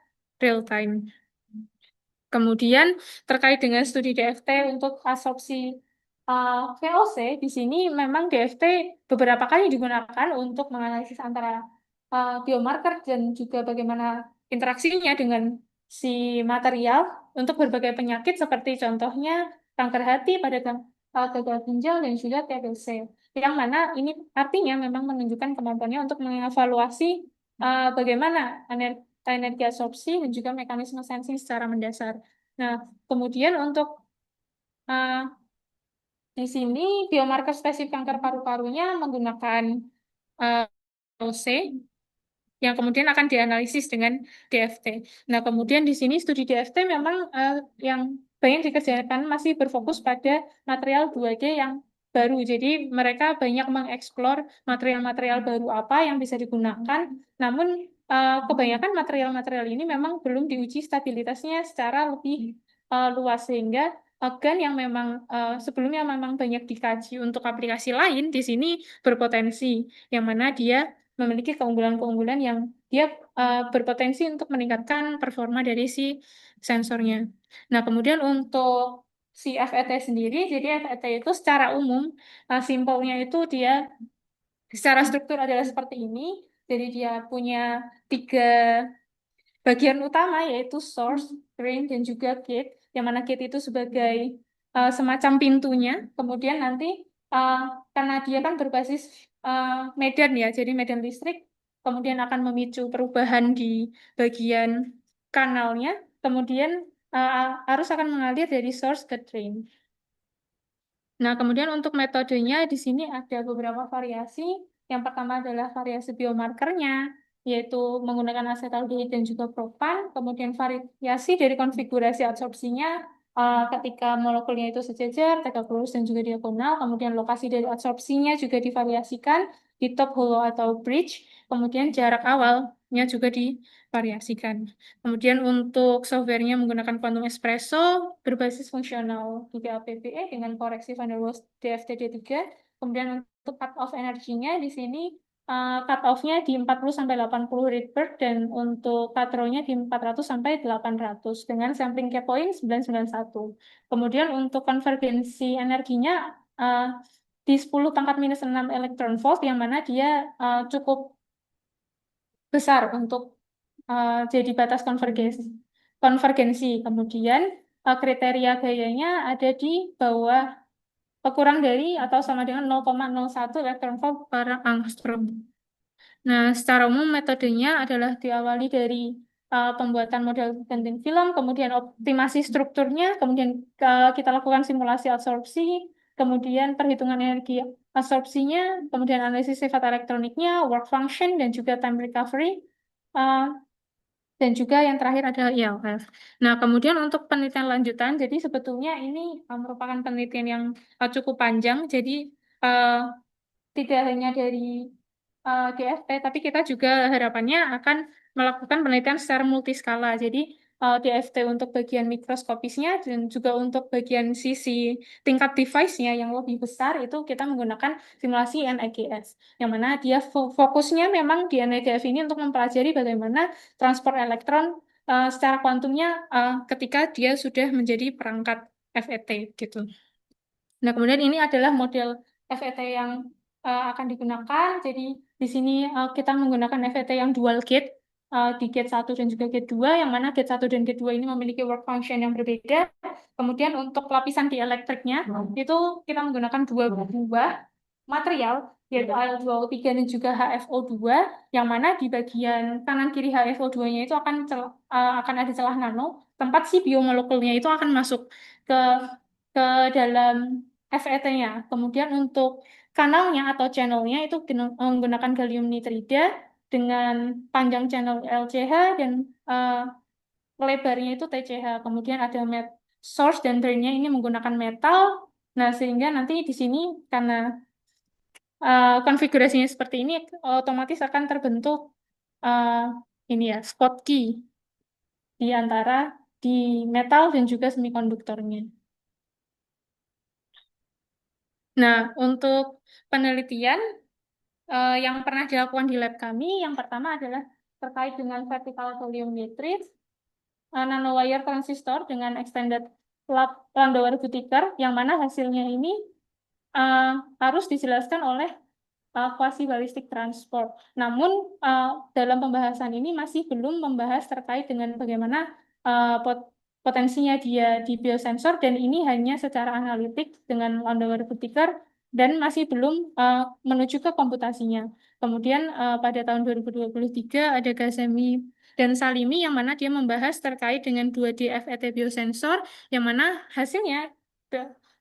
real time. Kemudian terkait dengan studi DFT untuk absorpsi VOC, di sini memang DFT beberapa kali digunakan untuk menganalisis antara biomarker dan juga bagaimana interaksinya dengan si material untuk berbagai penyakit seperti contohnya kanker hati pada gagal ginjal dan juga TBC. Yang mana ini artinya memang menunjukkan kemampuannya untuk mengevaluasi bagaimana energi absorpsi dan juga mekanisme sensing secara mendasar. Nah, kemudian untuk di sini biomarker spesifik kanker paru-parunya menggunakan VOC yang kemudian akan dianalisis dengan DFT. Nah, kemudian di sini studi DFT memang yang banyak dikerjakan masih berfokus pada material 2D yang baru. Jadi mereka banyak mengeksplor material-material baru apa yang bisa digunakan. Namun kebanyakan material-material ini memang belum diuji stabilitasnya secara lebih luas, sehingga GaN yang memang sebelumnya memang banyak dikaji untuk aplikasi lain di sini berpotensi, yang mana dia memiliki keunggulan-keunggulan yang dia berpotensi untuk meningkatkan performa dari si sensornya. Nah, kemudian untuk si FET sendiri, jadi FET itu secara umum, simpelnya itu dia secara struktur adalah seperti ini. Jadi dia punya 3 bagian utama, yaitu source, drain, dan juga gate, yang mana gate itu sebagai semacam pintunya. Kemudian nanti karena dia kan berbasis medan ya, jadi medan listrik, kemudian akan memicu perubahan di bagian kanalnya, kemudian arus akan mengalir dari source ke drain. Nah, kemudian untuk metodenya di sini ada beberapa variasi. Yang pertama adalah variasi biomarkernya, yaitu menggunakan asetaldehyde dan juga propan. Kemudian variasi dari konfigurasi absorpsinya ketika molekulnya itu sejajar, tegak lurus dan juga diagonal. Kemudian lokasi dari absorpsinya juga divariasikan. di top, hollow, atau bridge. Kemudian jarak awalnya juga divariasikan. Kemudian untuk softwarenya menggunakan Quantum Espresso berbasis fungsional 3 APPE dengan koreksi van der Waals DFT-D3. Kemudian untuk cut-off energinya di sini cut-off-nya di 40-80 read per dan untuk cut through-nya di 400-800 dengan sampling cap point 991. Kemudian untuk konvergensi energinya di 10⁻⁻6 elektron volt yang mana dia cukup besar untuk jadi batas konvergensi. Kemudian kriteria gayanya ada di bawah kurang dari atau sama dengan 0,01 elektron volt per angstrom. Nah, secara umum metodenya adalah diawali dari pembuatan model bending film, kemudian optimasi strukturnya, kemudian kita lakukan simulasi absorpsi, kemudian perhitungan energi absorpsinya, kemudian analisis sifat elektroniknya, work function, dan juga time recovery. Uh, dan juga yang terakhir adalah ILF. Nah, kemudian untuk penelitian lanjutan, jadi sebetulnya ini merupakan penelitian yang cukup panjang, jadi tidak hanya dari DFT, tapi kita juga harapannya akan melakukan penelitian secara multiskala. Jadi DFT untuk bagian mikroskopisnya dan juga untuk bagian sisi tingkat device-nya yang lebih besar itu kita menggunakan simulasi NIGS. Yang mana dia fokusnya memang di NIGF ini untuk mempelajari bagaimana transport elektron secara kuantumnya ketika dia sudah menjadi perangkat FET gitu. Nah, kemudian ini adalah model FET yang akan digunakan. Jadi di sini kita menggunakan FET yang dual gate di gate 1 dan juga gate 2, yang mana gate 1 dan gate 2 ini memiliki work function yang berbeda. Kemudian untuk lapisan dielektriknya itu kita menggunakan dua buah material, yaitu Al2O3 dan juga HFO2, yang mana di bagian kanan kiri HFO2-nya itu akan ada celah nano, tempat si biomolekulnya itu akan masuk ke ke dalam FET-nya. Kemudian untuk kanalnya atau channelnya itu menggunakan gallium nitrida dengan panjang channel LCH dan lebarnya itu TCH. Kemudian ada source dan drain-nya ini menggunakan metal. Nah, sehingga nanti di sini karena konfigurasinya seperti ini, otomatis akan terbentuk ini ya, Schottky di antara di metal dan juga semikonduktornya. Nah, untuk penelitian yang pernah dilakukan di lab kami, yang pertama adalah terkait dengan vertical volume matrix, nanowire transistor dengan extended Landauer Buttiger, yang mana hasilnya ini harus dijelaskan oleh quasi ballistic transport. Namun dalam pembahasan ini masih belum membahas terkait dengan bagaimana potensinya dia di biosensor, dan ini hanya secara analitik dengan Landauer Buttiger dan masih belum menuju ke komputasinya. Kemudian pada tahun 2023 ada Ghazami dan Salimi yang mana dia membahas terkait dengan 2D FET biosensor, yang mana hasilnya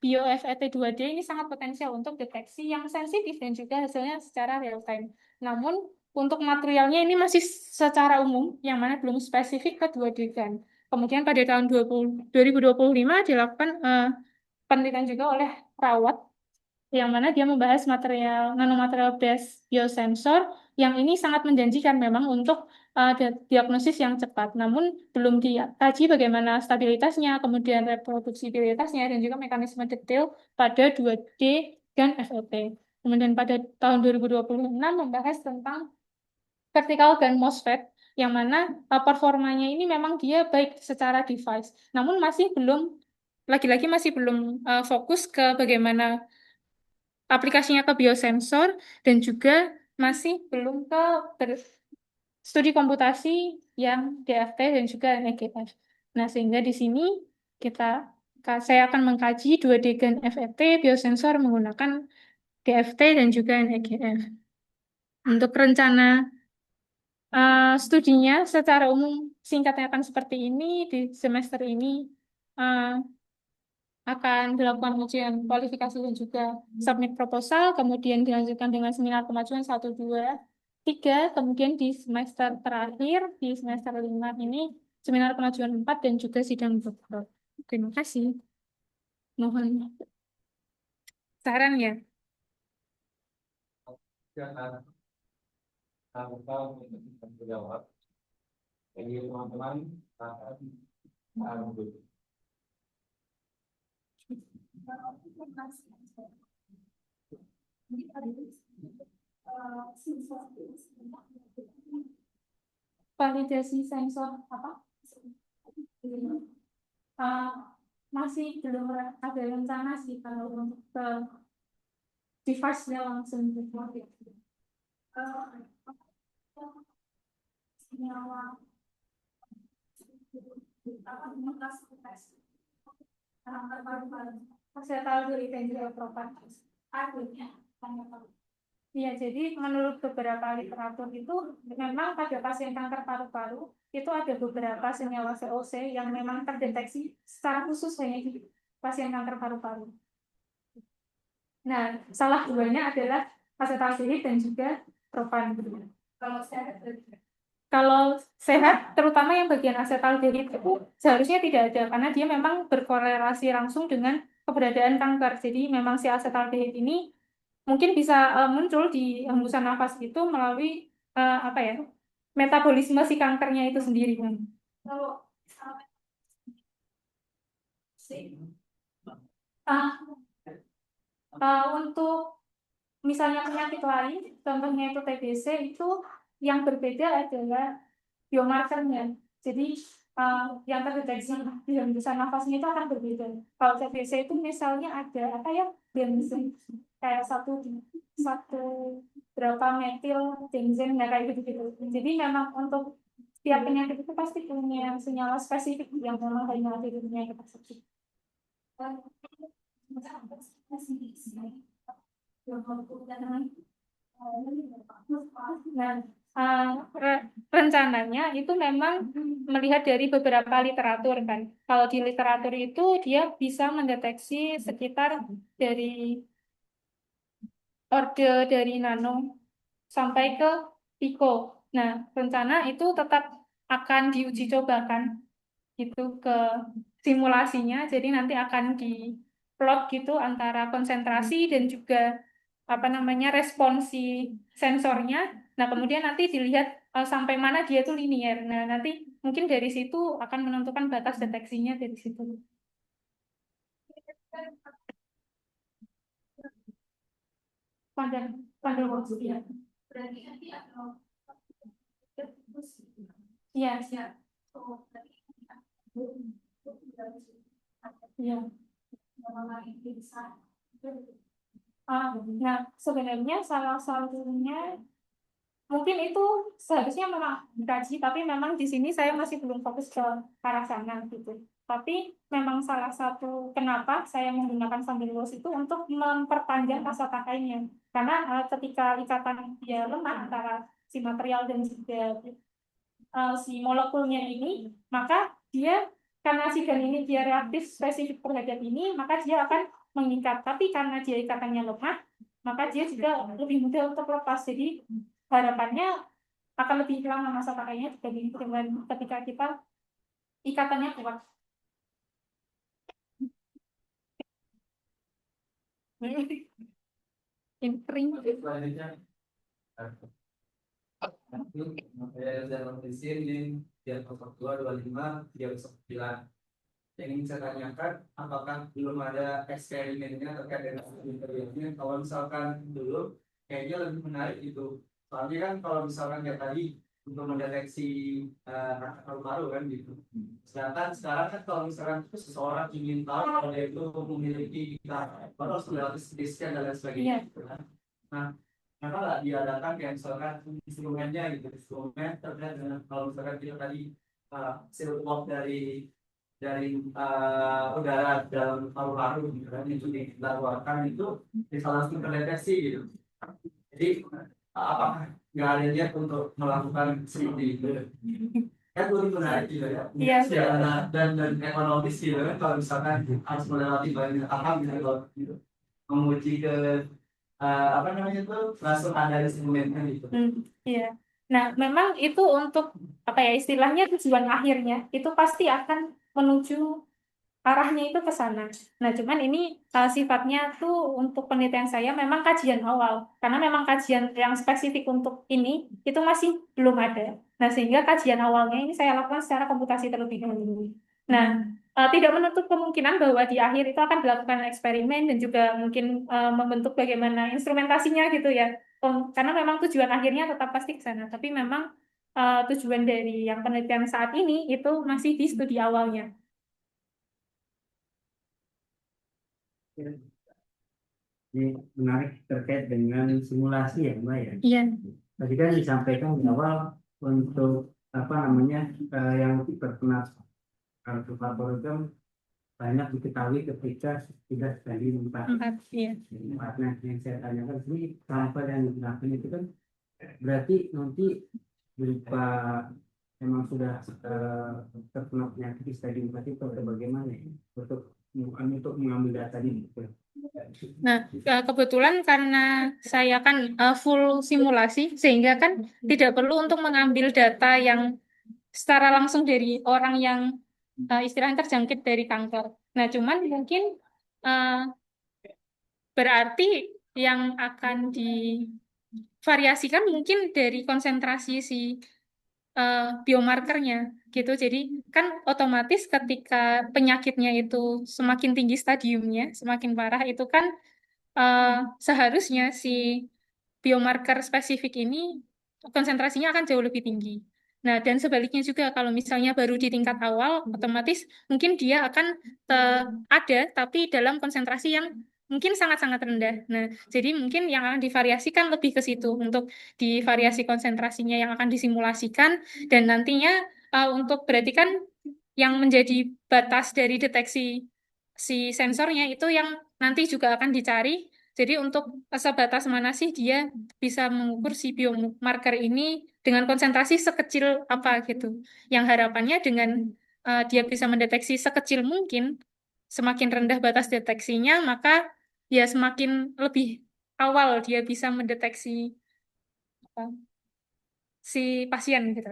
bio FET 2D ini sangat potensial untuk deteksi yang sensitif dan juga hasilnya secara real time. Namun untuk materialnya ini masih secara umum, yang mana belum spesifik ke 2D kan. Kemudian pada tahun 2025 dilakukan penelitian juga oleh Rawat, yang mana dia membahas nanomaterial based biosensor, yang ini sangat menjanjikan memang untuk diagnosis yang cepat, namun belum dikaji bagaimana stabilitasnya, kemudian reproduksibilitasnya, dan juga mekanisme detail pada 2D dan FET. Kemudian pada tahun 2026 membahas tentang vertical GaN MOSFET, yang mana performanya ini memang dia baik secara device, namun lagi-lagi masih belum fokus ke bagaimana aplikasinya ke biosensor, dan juga masih belum ke studi komputasi yang DFT dan juga NEGF. Nah, sehingga di sini saya akan mengkaji 2D GaN FET biosensor menggunakan DFT dan juga NEGF. Untuk rencana studinya secara umum singkatnya akan seperti ini. Di semester ini akan dilakukan ujian kualifikasi dan juga submit proposal, kemudian dilanjutkan dengan seminar kemajuan 1, 2, 3, kemudian di semester terakhir, di semester 5 ini, seminar kemajuan 4 dan juga sidang doktor. Terima kasih. Mohon saran ya. akan kita buka untuk menjawab. Jadi teman-teman akan duduk. Validasi sensor apa? Masih belum ada rencana sih kalau untuk ke device-nya langsung gitu. Senyawa saya tahu dari Dendria properties. Artinya, iya, jadi menurut beberapa literatur itu memang pada pasien kanker paru-paru itu ada beberapa senyawa VOC yang memang terdeteksi secara khusus hanya di pasien kanker paru-paru. Nah, salah duanya adalah asetaldehid dan juga propan. Kalau sehat, terutama yang bagian asetaldehid itu seharusnya tidak ada karena dia memang berkorelasi langsung dengan keberadaan kanker. Jadi memang si asetaldehid ini mungkin bisa muncul di hembusan nafas itu melalui apa ya, metabolisme si kankernya itu sendiri. Kalau untuk misalnya penyakit lain, contohnya itu TBC, itu yang berbeda adalah biomarkernya. Jadi yang terdeteksi di hembusan nafasnya itu akan berbeda. Kalau TBC itu misalnya ada apa ya, benzen kayak satu berapa metil benzen, nggak kayak gitu. Jadi memang untuk setiap penyakit itu pasti punya senyawa spesifik yang memang hanya ada di penyakit tersebut. Nah, rencananya itu memang melihat dari beberapa literatur kan. Kalau di literatur itu dia bisa mendeteksi sekitar dari orde dari nano sampai ke piko. Nah, rencana itu tetap akan diuji cobakan gitu ke simulasinya. Jadi nanti akan diplot gitu antara konsentrasi dan juga apa namanya responsi sensornya. Nah, kemudian nanti dilihat sampai mana dia itu linier. Nah, nanti mungkin dari situ akan menentukan batas deteksinya dari situ. Pada waktu ya. Berarti nanti atau iya, siap. Iya. Nah, sebenarnya salah satunya mungkin itu seharusnya memang dikaji, tapi memang di sini saya masih belum fokus ke arah sana gitu. Tapi memang salah satu kenapa saya menggunakan sambilos itu untuk memperpanjang masa pakainya. Karena ketika ikatan dia lemah antara si material dan juga si molekulnya ini, maka dia karena si gen ini dia reaktif spesifik terhadap ini, maka dia akan mengikat. Tapi karena dia ikatannya lemah, maka dia juga lebih mudah untuk lepas. Jadi harapannya akan lebih lama masa pakainya dibanding dengan ketika kita ikatannya kuat. Yang kering. Selanjutnya, dalam ini dia 225 39. Yang ingin saya tanyakan, apakah belum ada eksperimennya terkait dengan interviewnya? Kalau misalkan belum, kayaknya lebih menarik itu. Soalnya kan kalau misalkan kayak tadi untuk mendeteksi paru-paru kan gitu. Sedangkan sekarang kan kalau misalkan seseorang ingin tahu kalau dia itu memiliki paru harus melewati scan dan lain sebagainya. Nah, kenapa nggak diadakan kayak misalkan instrumennya gitu, instrumen terkait dengan kalau misalkan kita tadi siluk dari udara dalam paru-paru gitu kan, itu dikeluarkan itu bisa langsung terdeteksi gitu. Jadi apakah nggak ada niat untuk melakukan seperti itu? Kan lebih menarik juga ya. Iya. Dan ekonomis gitu kan, kalau misalkan harus melewati banyak tahap gitu, menguji ke apa namanya itu langsung ada instrumennya gitu. Iya. Nah, memang itu untuk apa ya istilahnya tujuan akhirnya itu pasti akan menuju arahnya itu ke sana. Nah, cuman ini sifatnya tuh untuk penelitian saya memang kajian awal, karena memang kajian yang spesifik untuk ini itu masih belum ada. Nah, sehingga kajian awalnya ini saya lakukan secara komputasi terlebih dahulu. Nah, tidak menutup kemungkinan bahwa di akhir itu akan dilakukan eksperimen dan juga mungkin membentuk bagaimana instrumentasinya gitu ya. Karena memang tujuan akhirnya tetap pasti ke sana, tapi memang tujuan dari yang penelitian saat ini itu masih di studi awalnya. Ini menarik terkait dengan simulasi ya Mbak ya. Iya. Tadi kan disampaikan di awal untuk apa namanya yang terkena kalkulator itu banyak diketahui ketika sudah tadi 4. Iya. Nah, yang saya tanyakan ini sampel yang digunakan itu kan berarti nanti berupa memang sudah terkena penyakit di stadium 4 itu atau bagaimana ya? Untuk mengambil data ini. Nah, kebetulan karena saya kan full simulasi, sehingga kan tidak perlu untuk mengambil data yang secara langsung dari orang yang istilahnya terjangkit dari kanker. Nah, cuman mungkin uh, berarti yang akan divariasikan mungkin dari konsentrasi si biomarkernya gitu. Jadi kan otomatis ketika penyakitnya itu semakin tinggi stadiumnya, semakin parah itu kan seharusnya si biomarker spesifik ini konsentrasinya akan jauh lebih tinggi. Nah, dan sebaliknya juga kalau misalnya baru di tingkat awal, otomatis mungkin dia akan ada, tapi dalam konsentrasi yang mungkin sangat-sangat rendah. Nah, jadi mungkin yang akan divariasikan lebih ke situ untuk divariasi konsentrasinya yang akan disimulasikan, dan nantinya untuk berarti kan yang menjadi batas dari deteksi si sensornya itu yang nanti juga akan dicari. Jadi untuk sebatas mana sih dia bisa mengukur si biomarker ini dengan konsentrasi sekecil apa gitu. Yang harapannya dengan dia bisa mendeteksi sekecil mungkin, semakin rendah batas deteksinya, maka ya semakin lebih awal dia bisa mendeteksi apa, si pasien gitu.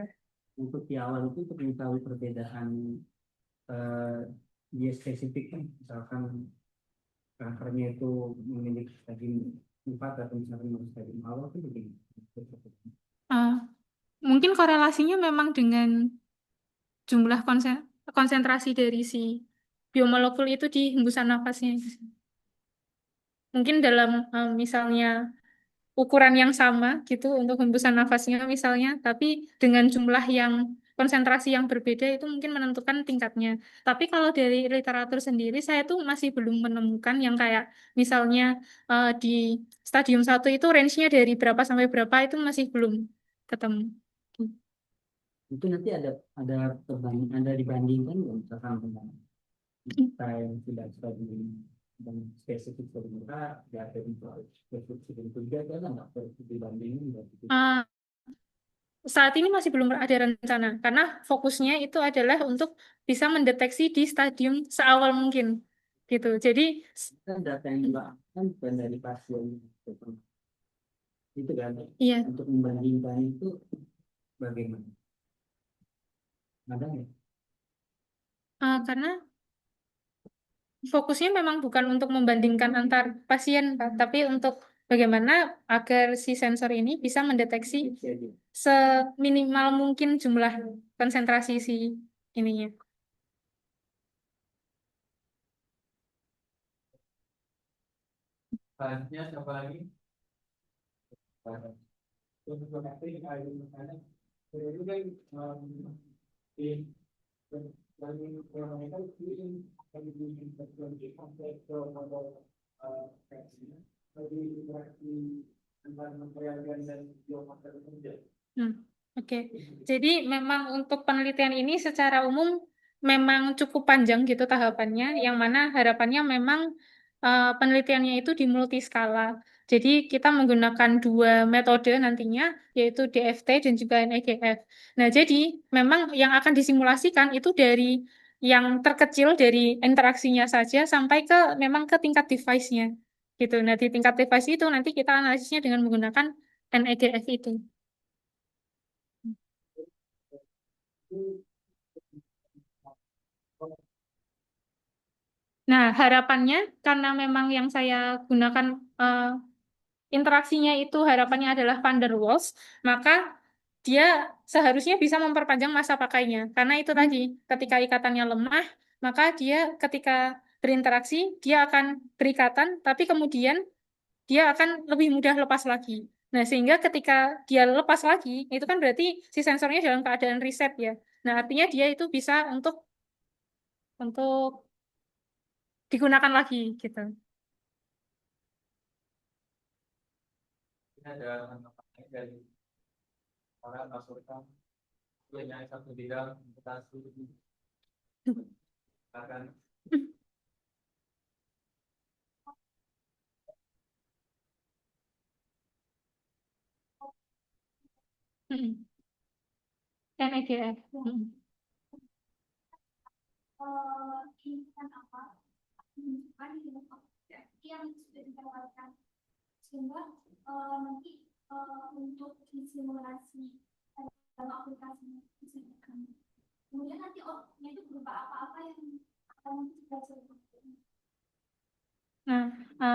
Untuk di awal itu untuk mengetahui perbedaan dia spesifik kan, misalkan kankernya itu memiliki stadium 4 atau misalkan stadium awal itu begini. Mungkin korelasinya memang dengan jumlah konsentrasi dari si biomolekul itu di hembusan nafasnya. Mungkin dalam misalnya ukuran yang sama gitu untuk hembusan nafasnya misalnya, tapi dengan jumlah yang konsentrasi yang berbeda itu mungkin menentukan tingkatnya. Tapi kalau dari literatur sendiri saya tuh masih belum menemukan yang kayak misalnya di stadium 1 itu range-nya dari berapa sampai berapa itu masih belum ketemu. Itu nanti ada perbanding, ada dibandingkan nggak misalkan dengan kita yang tidak stadium dan spesifik stadium A, ya ada spesifik stadium 3 kan nggak perlu dibandingin gitu. Saat ini masih belum ada rencana, karena fokusnya itu adalah untuk bisa mendeteksi di stadium seawal mungkin, gitu. Jadi, Kan data yang dilakukan bukan dari pasien itu kan, iya, untuk membandingkan itu bagaimana? Ada nggak? karena fokusnya memang bukan untuk membandingkan antar pasien, Pak, tapi untuk bagaimana agar si sensor ini bisa mendeteksi seminimal mungkin jumlah konsentrasi si ininya. Selanjutnya siapa lagi? Untuk nanti ada misalnya itu kan di dari mereka itu yang di sampai ke modal versinya lagi interaksi antara material dan biomaterial saja. Oke. Jadi memang untuk penelitian ini secara umum memang cukup panjang gitu tahapannya, yang mana harapannya memang penelitiannya itu di multiskala. Jadi kita menggunakan dua metode nantinya, yaitu DFT dan juga NEGF. Nah, jadi memang yang akan disimulasikan itu dari yang terkecil dari interaksinya saja sampai ke memang ke tingkat device-nya. Gitu. Nah, di tingkat device itu nanti kita analisisnya dengan menggunakan NEGF itu. Nah, harapannya karena memang yang saya gunakan interaksinya itu harapannya adalah van der Waals, maka dia seharusnya bisa memperpanjang masa pakainya. Karena itu tadi, ketika ikatannya lemah, maka dia ketika berinteraksi, dia akan berikatan, tapi kemudian dia akan lebih mudah lepas lagi. Nah, sehingga ketika dia lepas lagi, itu kan berarti si sensornya dalam keadaan reset ya. Nah, artinya dia itu bisa untuk digunakan lagi gitu. Ini ada tanggapan dari orang masukan punya satu bidang investasi akan Mm-mm. NEGF. Ini kan apa? Menunjukkan yang sudah ditawarkan sehingga nanti untuk disimulasi dalam aplikasinya bisa dikembangkan. Kemudian nanti outputnya itu berupa apa-apa yang akan kita lakukan. Nah,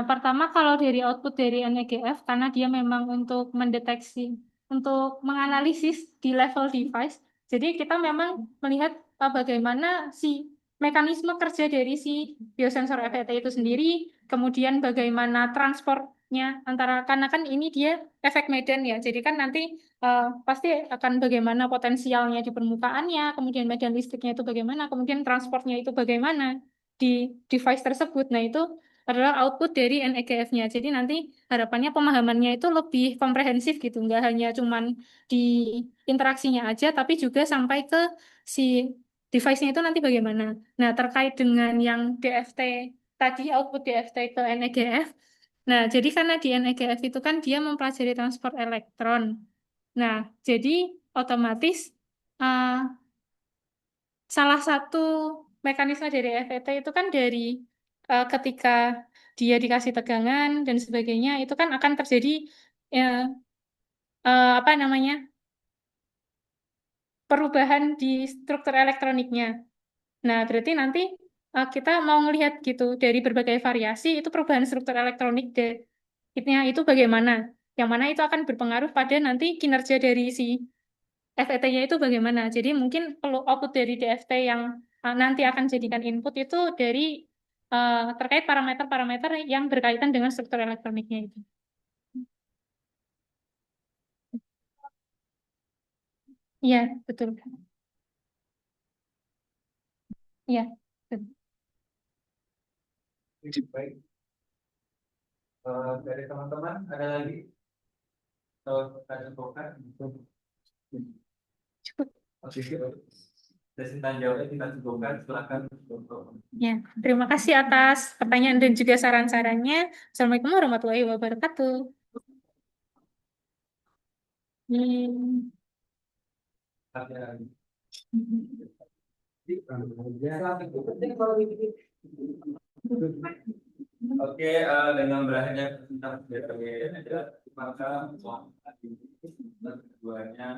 pertama kalau dari output dari NEGF, karena dia memang untuk mendeteksi, untuk menganalisis di level device, jadi kita memang melihat bagaimana si mekanisme kerja dari si biosensor FET itu sendiri, kemudian bagaimana transportnya antara, karena kan ini dia efek medan ya, jadi kan nanti pasti akan bagaimana potensialnya di permukaannya, kemudian medan listriknya itu bagaimana, kemudian transportnya itu bagaimana di device tersebut. Nah, itu adalah output dari NEGF-nya. Jadi nanti harapannya pemahamannya itu lebih komprehensif gitu, nggak hanya cuman di interaksinya aja, tapi juga sampai ke si device-nya itu nanti bagaimana. Nah, terkait dengan yang DFT tadi, output DFT ke NEGF, nah jadi karena di NEGF itu kan dia mempelajari transport elektron. Nah, jadi otomatis uh, salah satu mekanisme dari FET itu kan dari ketika dia dikasih tegangan dan sebagainya itu kan akan terjadi ya, apa namanya perubahan di struktur elektroniknya. Nah, berarti nanti kita mau melihat gitu dari berbagai variasi itu perubahan struktur elektronik itu bagaimana. Yang mana itu akan berpengaruh pada nanti kinerja dari si FET-nya itu bagaimana. Jadi mungkin perlu output dari DFT yang nanti akan jadikan input itu dari terkait parameter-parameter yang berkaitan dengan struktur elektroniknya itu. Iya, betul. Iya, betul. baik. Dari teman-teman ada lagi ada bukan? Cukup. Oke, sesi tanya jawabnya kita cukupkan. Silakan. Ya, terima kasih atas pertanyaan dan juga saran-sarannya. Assalamualaikum warahmatullahi wabarakatuh. Hmm. Ada. Oke, dengan berakhirnya tentang maka keduanya